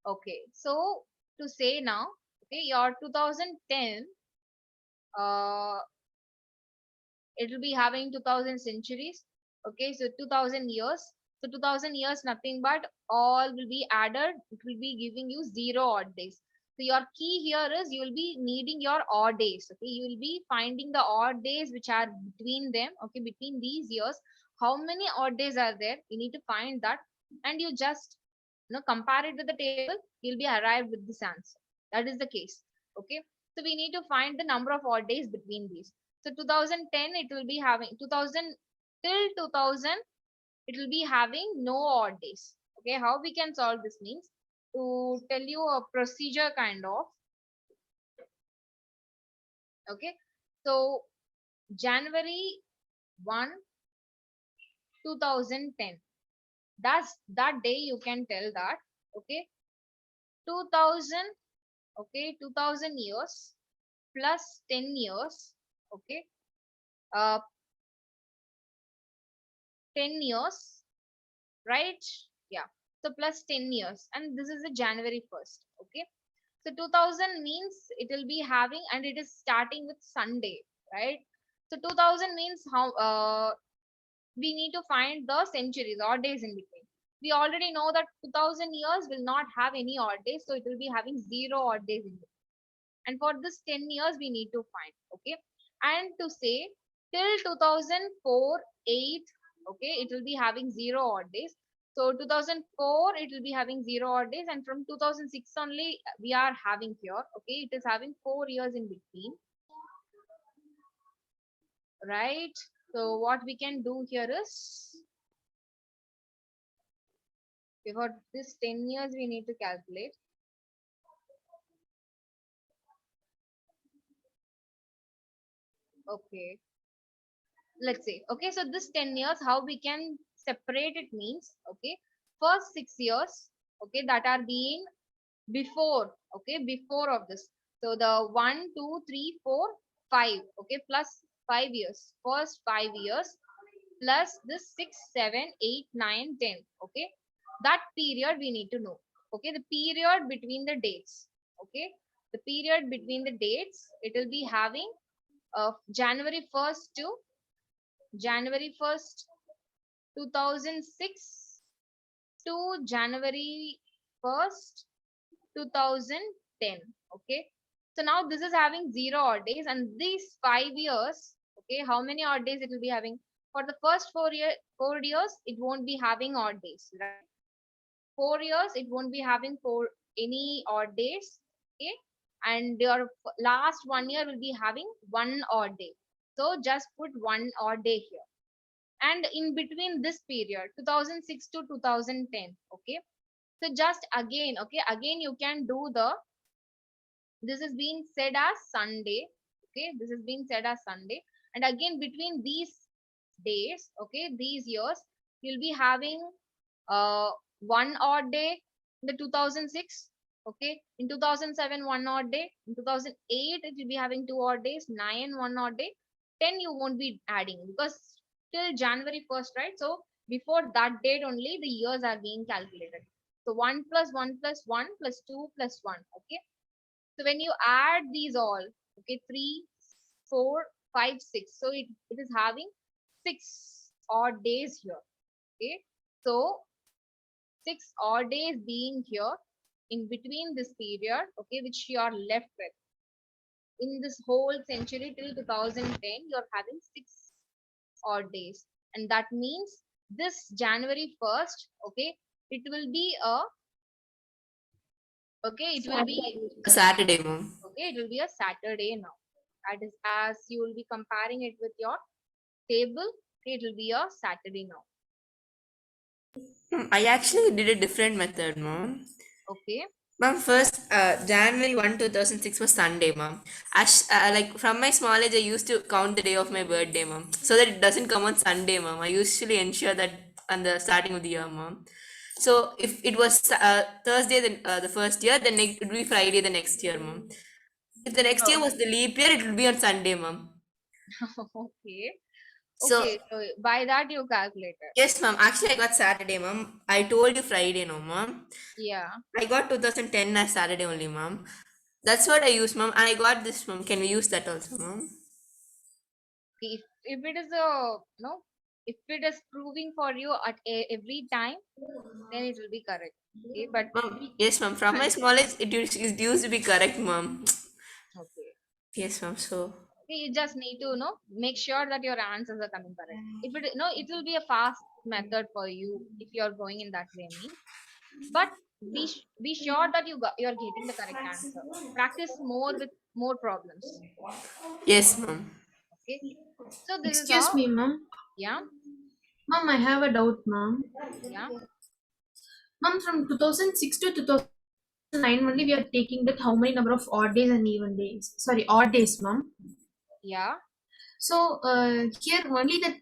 Speaker 1: Okay, so to say now, okay, your 2010, uh, it will be having 2000 centuries. Okay, so 2000 years. So 2000 years, nothing but all will be added. It will be giving you zero odd days. So your key here is you will be needing your odd days. Okay, you will be finding the odd days which are between them. Okay, between these years, how many odd days are there? You need to find that, and you just compare it with the table. You'll be arrived with this answer. That is the case. Okay, so we need to find the number of odd days between these. So 2010, it will be having 2000 till 2000, it will be having no odd days. Okay, how we can solve this means to tell you a procedure kind of. Okay, so January 1, 2010. That day you can tell that. Okay, 2000. Okay, 2000 years plus 10 years. Okay, uh, 10 years, right? Yeah. So plus 10 years, and this is the January 1st. Okay. So 2000 means it will be having, and it is starting with Sunday, right? So 2000 means how we need to find the centuries, odd days in between. We already know that 2000 years will not have any odd days, so it will be having zero odd days in between. And for this 10 years, we need to find. Okay. And to say till 2004, 8, okay, it will be having zero odd days. So 2004, it will be having 0 odd days, and from 2006 only we are having here. Okay, it is having 4 years in between, right? So what we can do here is, for this 10 years, we need to calculate. Okay, let's say, okay, so this 10 years, how we can separate it means, okay, first 6 years, okay, that are being before, okay, before of this. So the 1, 2, 3, 4, 5, okay, plus 5 years, first 5 years, plus this 6, 7, 8, 9, 10, okay, that period we need to know. Okay, the period between the dates, okay, the period between the dates, it will be having January 1st to January 1st 2006 to January 1st 2010. Okay, so now this is having 0 odd days, and these 5 years, okay, how many odd days it will be having? For the first 4 years, it won't be having odd days, right? 4 years, it won't be having any odd days, okay, and your last 1 year will be having one odd day. So just put one odd day here, and in between this period 2006 to 2010, okay, so just again, okay, again you can do the, this is being said as Sunday, okay, this is being said as Sunday, and again between these days, okay, these years, you'll be having uh one odd day in the 2006, okay, in 2007 one odd day, in 2008 it will be having two odd days, 9 one odd day, 10 you won't be adding because till January 1st, right? So before that date only the years are being calculated. So 1 plus 1 plus 1 plus 2 plus 1, okay, so when you add these all, okay, 3, 4, 5, 6. So it is having 6 odd days here. Okay. So 6 odd days being here in between this period, okay, which you are left with. In this whole century till 2010, you're having 6 odd days. And that means this January 1st, okay, it will be a, okay, it will be,
Speaker 4: A Saturday, mom.
Speaker 1: okay, it will be a Saturday now. That is, as you will be comparing it with your table, okay, it will be a Saturday now.
Speaker 4: I actually did a different method, mom.
Speaker 1: Okay.
Speaker 4: Mom, first, January 1, 2006 was Sunday, mom. Like from my small age, I used to count the day of my birthday, mom, so that it doesn't come on Sunday, mom. I usually ensure that on the starting of the year, mom. So if it was Thursday, then the first year, then it would be Friday the next year, mom. If the next year
Speaker 1: Oh,
Speaker 4: was the leap year, it will be on Sunday, mom.
Speaker 1: okay.
Speaker 4: So
Speaker 1: Okay. So by that you calculated.
Speaker 4: yes, mom. Actually, I got Saturday, mom. I told you Friday, no, mom.
Speaker 1: Yeah.
Speaker 4: I got 2010 as Saturday only, mom. That's what I use, mom. And I got this, mom. Can we use that also, mom?
Speaker 1: If it is a no, if it is proving for you at every time, then it will be correct. Okay. But
Speaker 4: Mom, yes, mom. From my small age, it used to be correct, mom.
Speaker 1: okay.
Speaker 4: Yes, mom. So,
Speaker 1: Okay, you just need to make sure that your answers are coming correct. If it no, it will be a fast method for you if you are going in that way. Means, but be sure that you're getting the correct answer. Practice more with more problems.
Speaker 4: yes, mom.
Speaker 1: Okay, so this is
Speaker 6: Excuse
Speaker 1: how.
Speaker 6: me, ma'am.
Speaker 1: Yeah,
Speaker 6: Ma'am, I have a doubt, ma'am.
Speaker 1: yeah,
Speaker 6: Ma'am, from 2006 to 2009 only we are taking that how many number of odd days and even days. Sorry, odd days, ma'am.
Speaker 1: yeah,
Speaker 6: So here only that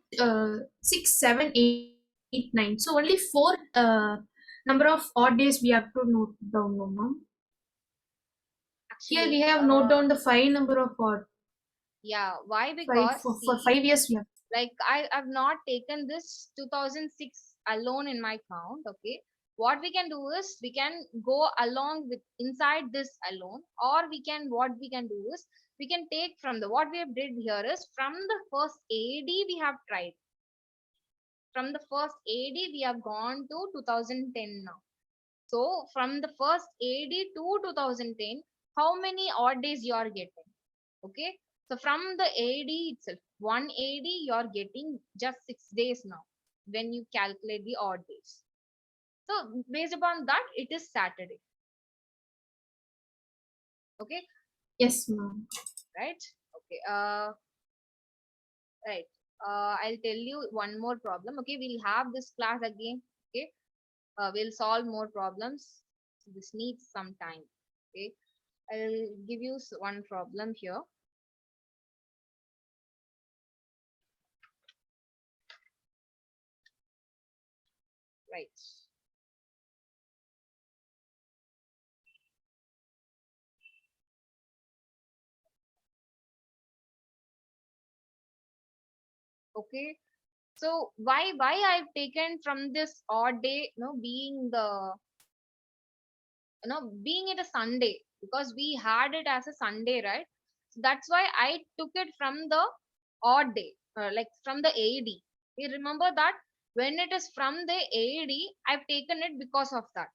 Speaker 6: 6, 7, 8, 9. So only four number of odd days we have to note down, no, ma'am. Here we
Speaker 1: actually,
Speaker 6: have note down the five number of odd.
Speaker 1: yeah, why?
Speaker 6: Five
Speaker 1: Because
Speaker 6: for
Speaker 1: see,
Speaker 6: 5 years we have.
Speaker 1: like I've not taken this 2006 alone in my count. Okay, what we can do is we can go along with inside this alone, or what we can do is we can take from the, what we have did here is from the first AD we have tried, from the first AD we have gone to 2010 now. So from the first AD to 2010, how many odd days you are getting? Okay, so from the AD itself, one AD you are getting just 6 days now when you calculate the odd days. So based upon that, it is Saturday. Okay,
Speaker 6: Yes, ma'am.
Speaker 1: right? Okay. Right. I'll tell you one more problem. Okay, we'll have this class again. Okay, we'll solve more problems. This needs some time. Okay, I'll give you one problem here. Right. Okay. So why I've taken from this odd day, being the being it a Sunday, because we had it as a Sunday, right? So that's why I took it from the odd day, like from the AD. You remember that when it is from the AD, I've taken it because of that.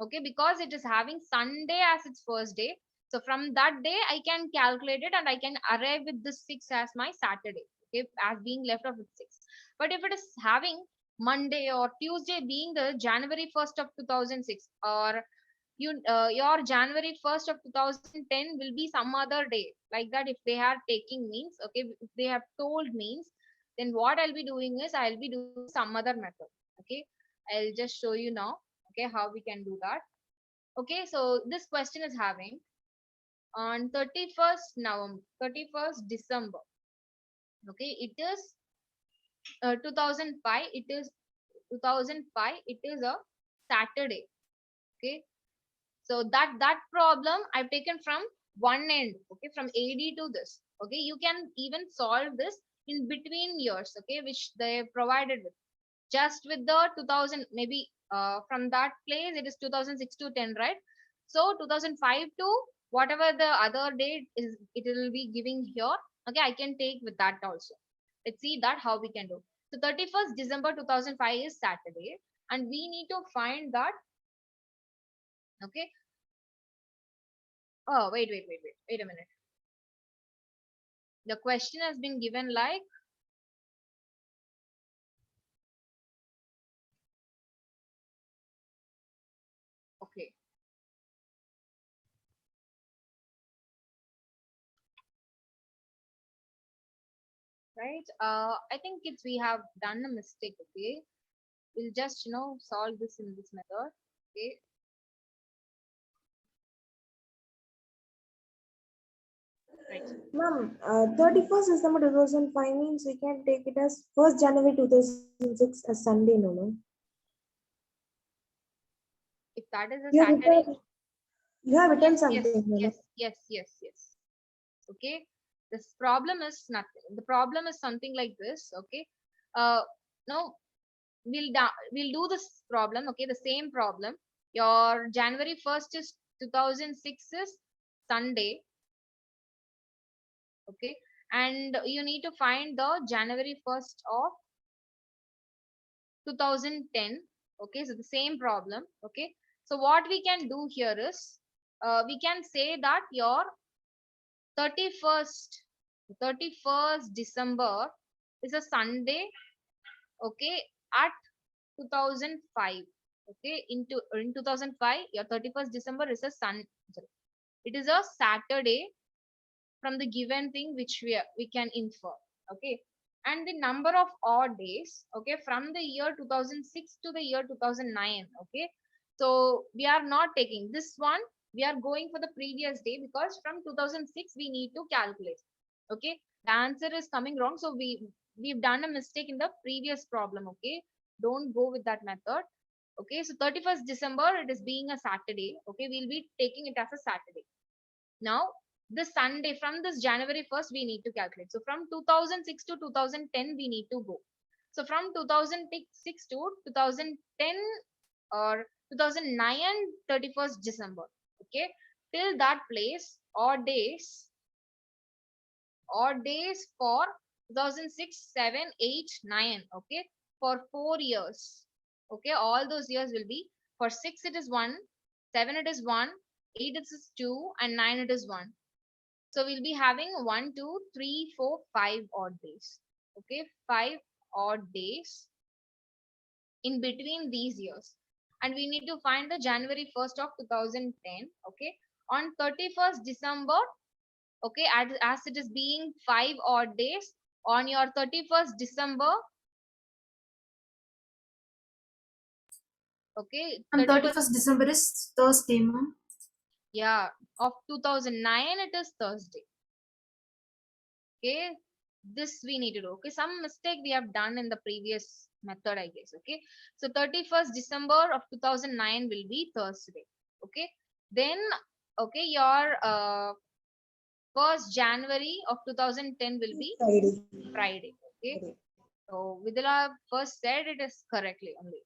Speaker 1: Okay, because it is having Sunday as its first day. So from that day, I can calculate it and I can arrive with this 6 as my Saturday. Okay, as being left off with 6. But if it is having Monday or Tuesday being the January 1st of 2006, or your January 1st of 2010 will be some other day, like that. If they are taking means, okay, if they have told means, then what I'll be doing is I'll be doing some other method. Okay, I'll just show you now, okay, how we can do that. Okay, so this question is having on 31st November, 31st December. Okay, it is 2005. It is 2005. It is a Saturday. Okay, so that problem I've taken from one end. Okay, from AD to this. Okay, you can even solve this in between years. Okay, which they provided with, just with the 2000, maybe from that place it is 2006 to 10, right? So 2005 to whatever the other date is, it will be giving here. Okay, I can take with that also. Let's see that how we can do. So 31st December 2005 is Saturday, and we need to find that. Okay. Oh, wait a minute. The question has been given like, okay, right? I think it's we have done a mistake. Okay, we'll just solve this in this method. Okay, right.
Speaker 5: Ma'am, 31st December 2005 means we can take it as 1st January 2006 as Sunday, no, ma'am?
Speaker 1: If that is a
Speaker 5: You have
Speaker 1: Saturday,
Speaker 5: written, you have written
Speaker 1: yes, yes,
Speaker 5: something, no,
Speaker 1: yes, yes, yes, yes. Okay, this problem is nothing. The problem is something like this. Okay, no, we'll do this problem. Okay, the same problem. Your January 1st is 2006 is Sunday. Okay, and you need to find the January 1st of 2010. Okay, so the same problem. Okay, so what we can do here is we can say that your 31st 31st December is a Sunday. Okay, at 2005. Okay, in 2005 your 31st December is a sorry, it is a Saturday from the given thing which we can infer. Okay, and the number of odd days, okay, from the year 2006 to the year 2009. Okay, so we are not taking this one, we are going for the previous day, because from 2006 we need to calculate. Okay, the answer is coming wrong, so we've done a mistake in the previous problem. Okay, don't go with that method. Okay, so 31st December, it is being a Saturday. Okay, we'll be taking it as a Saturday. Now, this Sunday, from this January 1st, we need to calculate. So from 2006 to 2010, we need to go. So from 2006 to 2010 or 2009, 31st December. Okay, till that place, odd days for 2006, 7, 8, 9. Okay, for 4 years. Okay, all those years will be, for 6 it is 1, 7 it is 1, 8 it is 2, and 9 it is 1. So we'll be having 1, 2, 3, 4, 5 odd days. Okay, 5 odd days in between these years. And we need to find the January 1st of 2010. Okay. On 31st December, okay, as it is being 5 odd days, on your 31st December, okay,
Speaker 6: And
Speaker 1: 31st,
Speaker 6: 31st December is Thursday, ma'am.
Speaker 1: yeah, of 2009, it is Thursday. Okay, this we need to do. Okay, some mistake we have done in the previous method, I guess. Okay, so 31st December of 2009 will be Thursday. Okay, then, okay, your 1st January of 2010 will be
Speaker 5: Friday.
Speaker 1: Friday. Okay,
Speaker 5: Friday.
Speaker 1: so Vidula first said it is correctly only.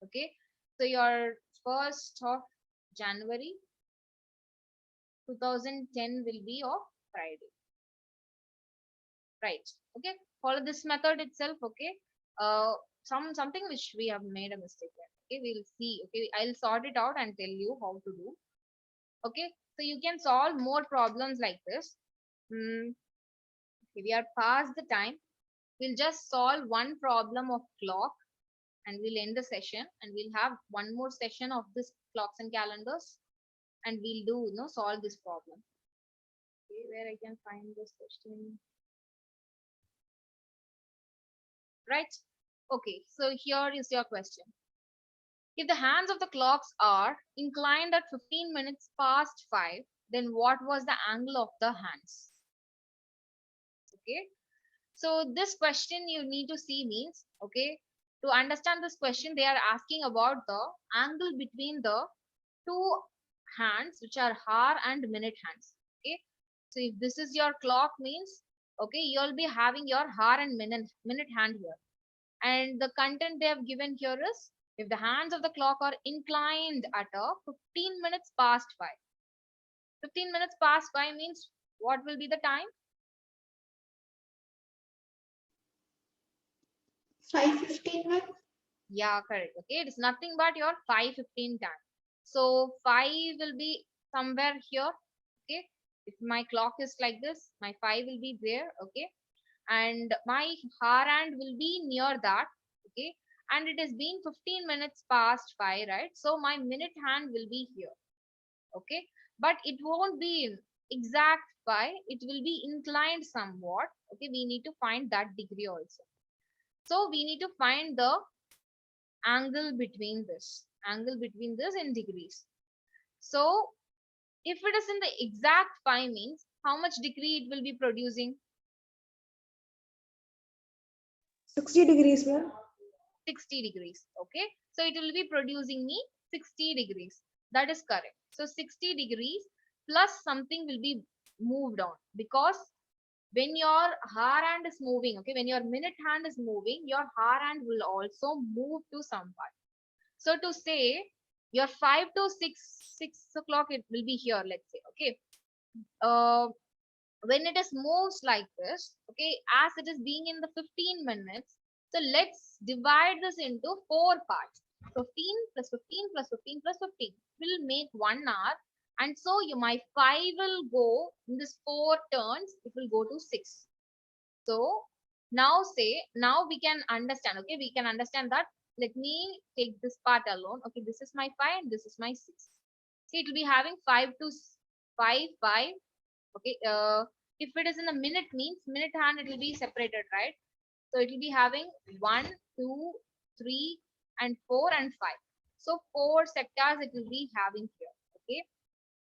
Speaker 1: Okay, so your 1st of January 2010 will be of Friday. Right. Okay, follow this method itself. Okay, something which we have made a mistake there. Okay, we'll see. Okay, I'll sort it out and tell you how to do. Okay, so you can solve more problems like this. Okay, we are past the time. We'll just solve one problem of clock and we'll end the session, and we'll have one more session of this clocks and calendars, and we'll do, solve this problem. Okay, where I can find this question. Right. Okay, so here is your question. If the hands of the clocks are inclined at 15 minutes past 5, then what was the angle of the hands? Okay, so this question you need to see means, okay, to understand this question, they are asking about the angle between the two hands, which are hour and minute hands. Okay, so if this is your clock means, okay, you'll be having your hour and minute hand here, and the content they have given here is, if the hands of the clock are inclined at a 15 minutes past 5. 15 minutes past 5 means what will be the time?
Speaker 2: 5:15, ma'am.
Speaker 1: Yeah, correct. Okay, it is nothing but your 5:15 time. So 5 will be somewhere here. Okay, if my clock is like this, my 5 will be there. Okay, and my hour hand will be near that. Okay, and it has been 15 minutes past 5, right? So my minute hand will be here. Okay, but it won't be in exact 5, it will be inclined somewhat. Okay, we need to find that degree also. So we need to find the angle between this in degrees. So if it is in the exact 5 means, how much degree it will be producing?
Speaker 5: 60 degrees, ma'am.
Speaker 1: 60 degrees. Okay, so it will be producing me 60 degrees. That is correct. So 60 degrees plus something will be moved on, because when your hour hand is moving, okay, when your minute hand is moving, your hour hand will also move to some part. So to say your 5 to 6 o'clock, it will be here, let's say. Okay, uh, when it is moves like this, okay, as it is being in the 15 minutes, so let's divide this into 4 parts. 15 plus 15 plus 15 plus 15 will make 1 hour, and so my 5 will go in this 4 turns, it will go to 6. So now we can understand. Okay, we can understand that. Let me take this part alone. Okay, this is my 5 and this is my 6. See, it will be having 5 to 5 5. Okay, if it is in a minute means, minute hand it will be separated, right? So it will be having 1 2 3 and 4 and 5. So 4 sectors it will be having here. Okay,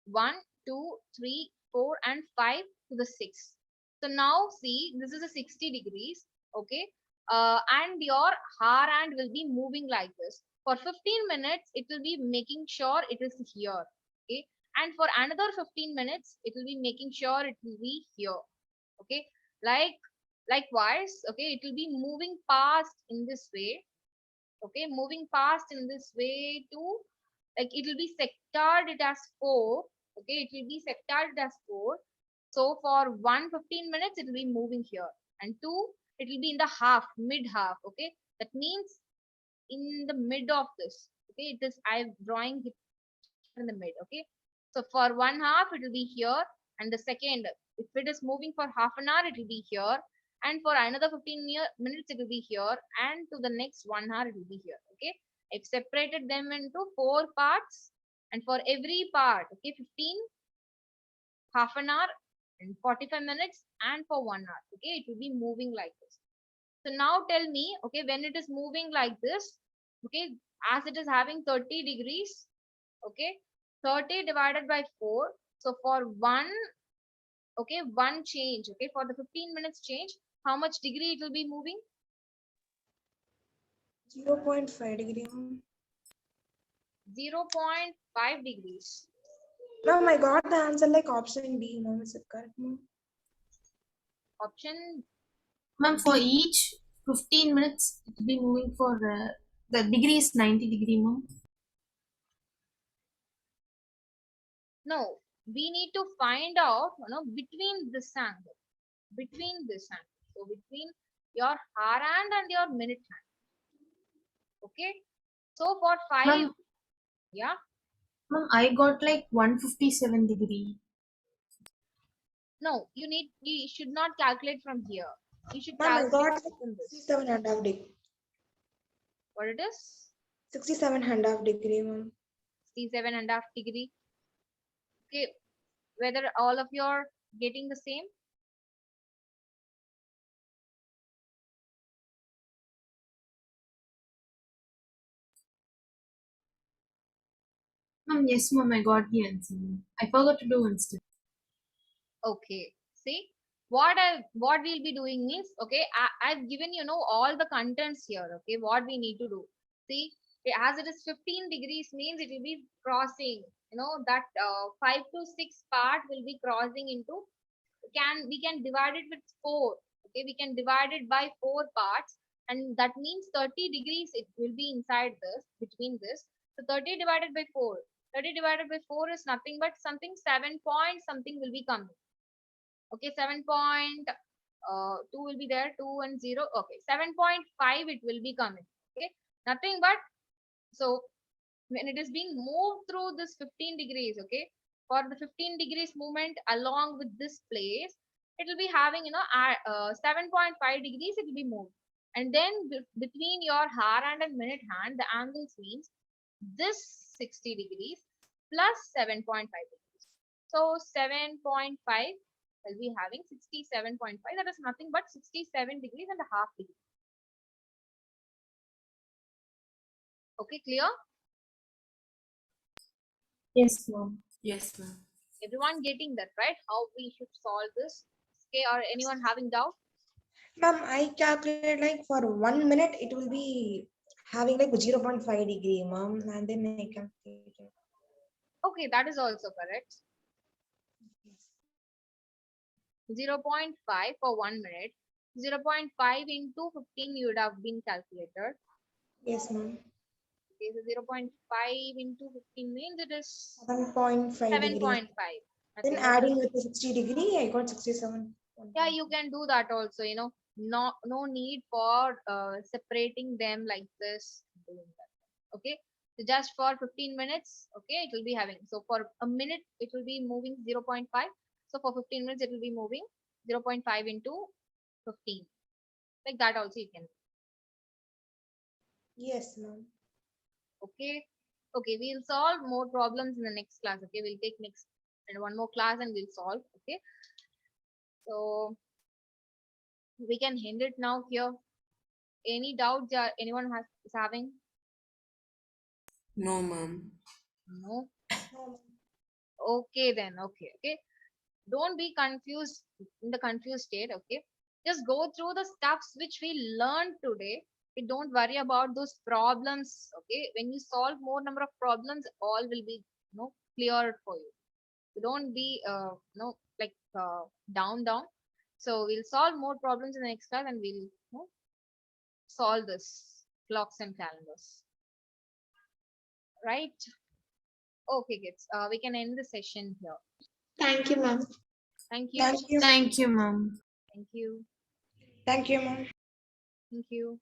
Speaker 1: 1 2 3 4 and 5 to the 6. So now see, this is a 60 degrees. Okay, and your hour hand will be moving like this for 15 minutes. It will be making sure it is here. Okay, and for another 15 minutes it will be making sure it will be here. Okay, like likewise, okay, it will be moving past in this way. Okay, moving past in this way to, like, it will be sectored it as 4. Okay, it will be sectored it as 4. So for 1 15 minutes it will be moving here, and 2 it will be in the mid half. Okay, that means in the mid of this. Okay, it is, I'm drawing it in the mid. Okay, so for 1 half it will be here, and the second, if it is moving for half an hour, it will be here, and for another 15 minutes it will be here, and to the next 1 hour it will be here. Okay, I've separated them into 4 parts, and for every part, okay, 15, half an hour, and 45 minutes, and for 1 hour. Okay, it will be moving like this. So now tell me, okay, when it is moving like this, okay, as it is having 30 degrees, okay, 30 divided by 4. So for one, okay, one change, okay, for the 15 minutes change, how much degree it will be moving?
Speaker 5: 0.5 degree, ma'am.
Speaker 1: 0.5 degrees.
Speaker 5: Ma'am, I got the answer like option D, ma'am. Is it correct, ma'am?
Speaker 1: Option,
Speaker 6: Ma'am, for each 15 minutes, it will be moving for the degree is 90 degree, ma'am.
Speaker 1: no, we need to find out, between this angle, so between your hour hand and your minute hand. Okay, so for 5,
Speaker 6: Ma'am,
Speaker 1: yeah,
Speaker 6: ma'am, I got like 157 degree.
Speaker 1: no, you should not calculate from here. You should
Speaker 5: Ma'am, I
Speaker 1: calculate
Speaker 5: got
Speaker 1: within this.
Speaker 5: 67 and a half degree.
Speaker 1: What it is?
Speaker 5: 67 and a half degree, ma'am.
Speaker 1: 67.5 degree. Okay, whether all of you are getting the same?
Speaker 6: Ma'am, yes, ma'am, I got the answer. Ma'am. I forgot to do one step.
Speaker 1: Okay, see, what we'll be doing means, okay, I've given all the contents here. Okay, what we need to do, see, as it is 15 degrees means it will be crossing, that 5 to 6 part will be crossing into, we can divide it with 4. Okay, we can divide it by 4 parts, and that means 30 degrees it will be inside this, between this. So 30 divided by 4, 30 divided by 4 is nothing but something 7 point something will be coming. Okay, 7.2 will be there, 2 and 0. Okay, 7.5 it will be coming. Okay, nothing but, so when it is being moved through this 15 degrees, okay, for the 15 degrees movement along with this place, it will be having 7.5 degrees it will be moved, and then between your hour hand and minute hand, the angles means this 60 degrees plus 7.5 degrees. So 7.5 will be having 67.5, that is nothing but 67 degrees and a half degree. Okay, clear?
Speaker 6: Yes, ma'am.
Speaker 4: Yes, ma'am.
Speaker 1: Everyone getting that, right? How we should solve this? Okay, or anyone having doubt?
Speaker 5: Ma'am, I calculate like for 1 minute it will be having like 0.5 degree, ma'am, and then I calculated.
Speaker 1: Okay, that is also correct. 0.5 for 1 minute. 0.5 into 15 you would have been calculated.
Speaker 5: Yes, ma'am.
Speaker 1: Okay, so 0.5 into 15 means it is
Speaker 5: 7.5 degree.
Speaker 1: 7.5.
Speaker 5: Then
Speaker 1: Nothing but
Speaker 5: adding with the 60 degree, I got 67.
Speaker 1: yeah, you can do that also. No need for separating them like this. Doing that. Okay, so just for 15 minutes, okay, it will be having, so for a minute it will be moving 0.5. So for 15 minutes it will be moving 0.5 into 15, like that also you can do.
Speaker 5: Yes, ma'am.
Speaker 1: Okay, okay, we'll solve more problems in the next class. Okay, we'll take next and one more class and we'll solve. Okay, so we can end it now here. Any doubts anyone is having?
Speaker 4: No, ma'am.
Speaker 1: No. Okay then. Okay, okay, don't be confused in the confused state. Okay, just go through the stuffs which we learned today. Okay, don't worry about those problems. Okay, when you solve more number of problems, all will be cleared for you. So don't be like down. So we'll solve more problems in the next class, and we'll solve this clocks and calendars, right? Okay, kids, we can end the session here.
Speaker 2: Thank you, ma'am.
Speaker 1: Thank you.
Speaker 5: Thank you.
Speaker 6: Thank you, ma'am.
Speaker 1: Thank you.
Speaker 5: Thank you, ma'am.
Speaker 1: Thank you.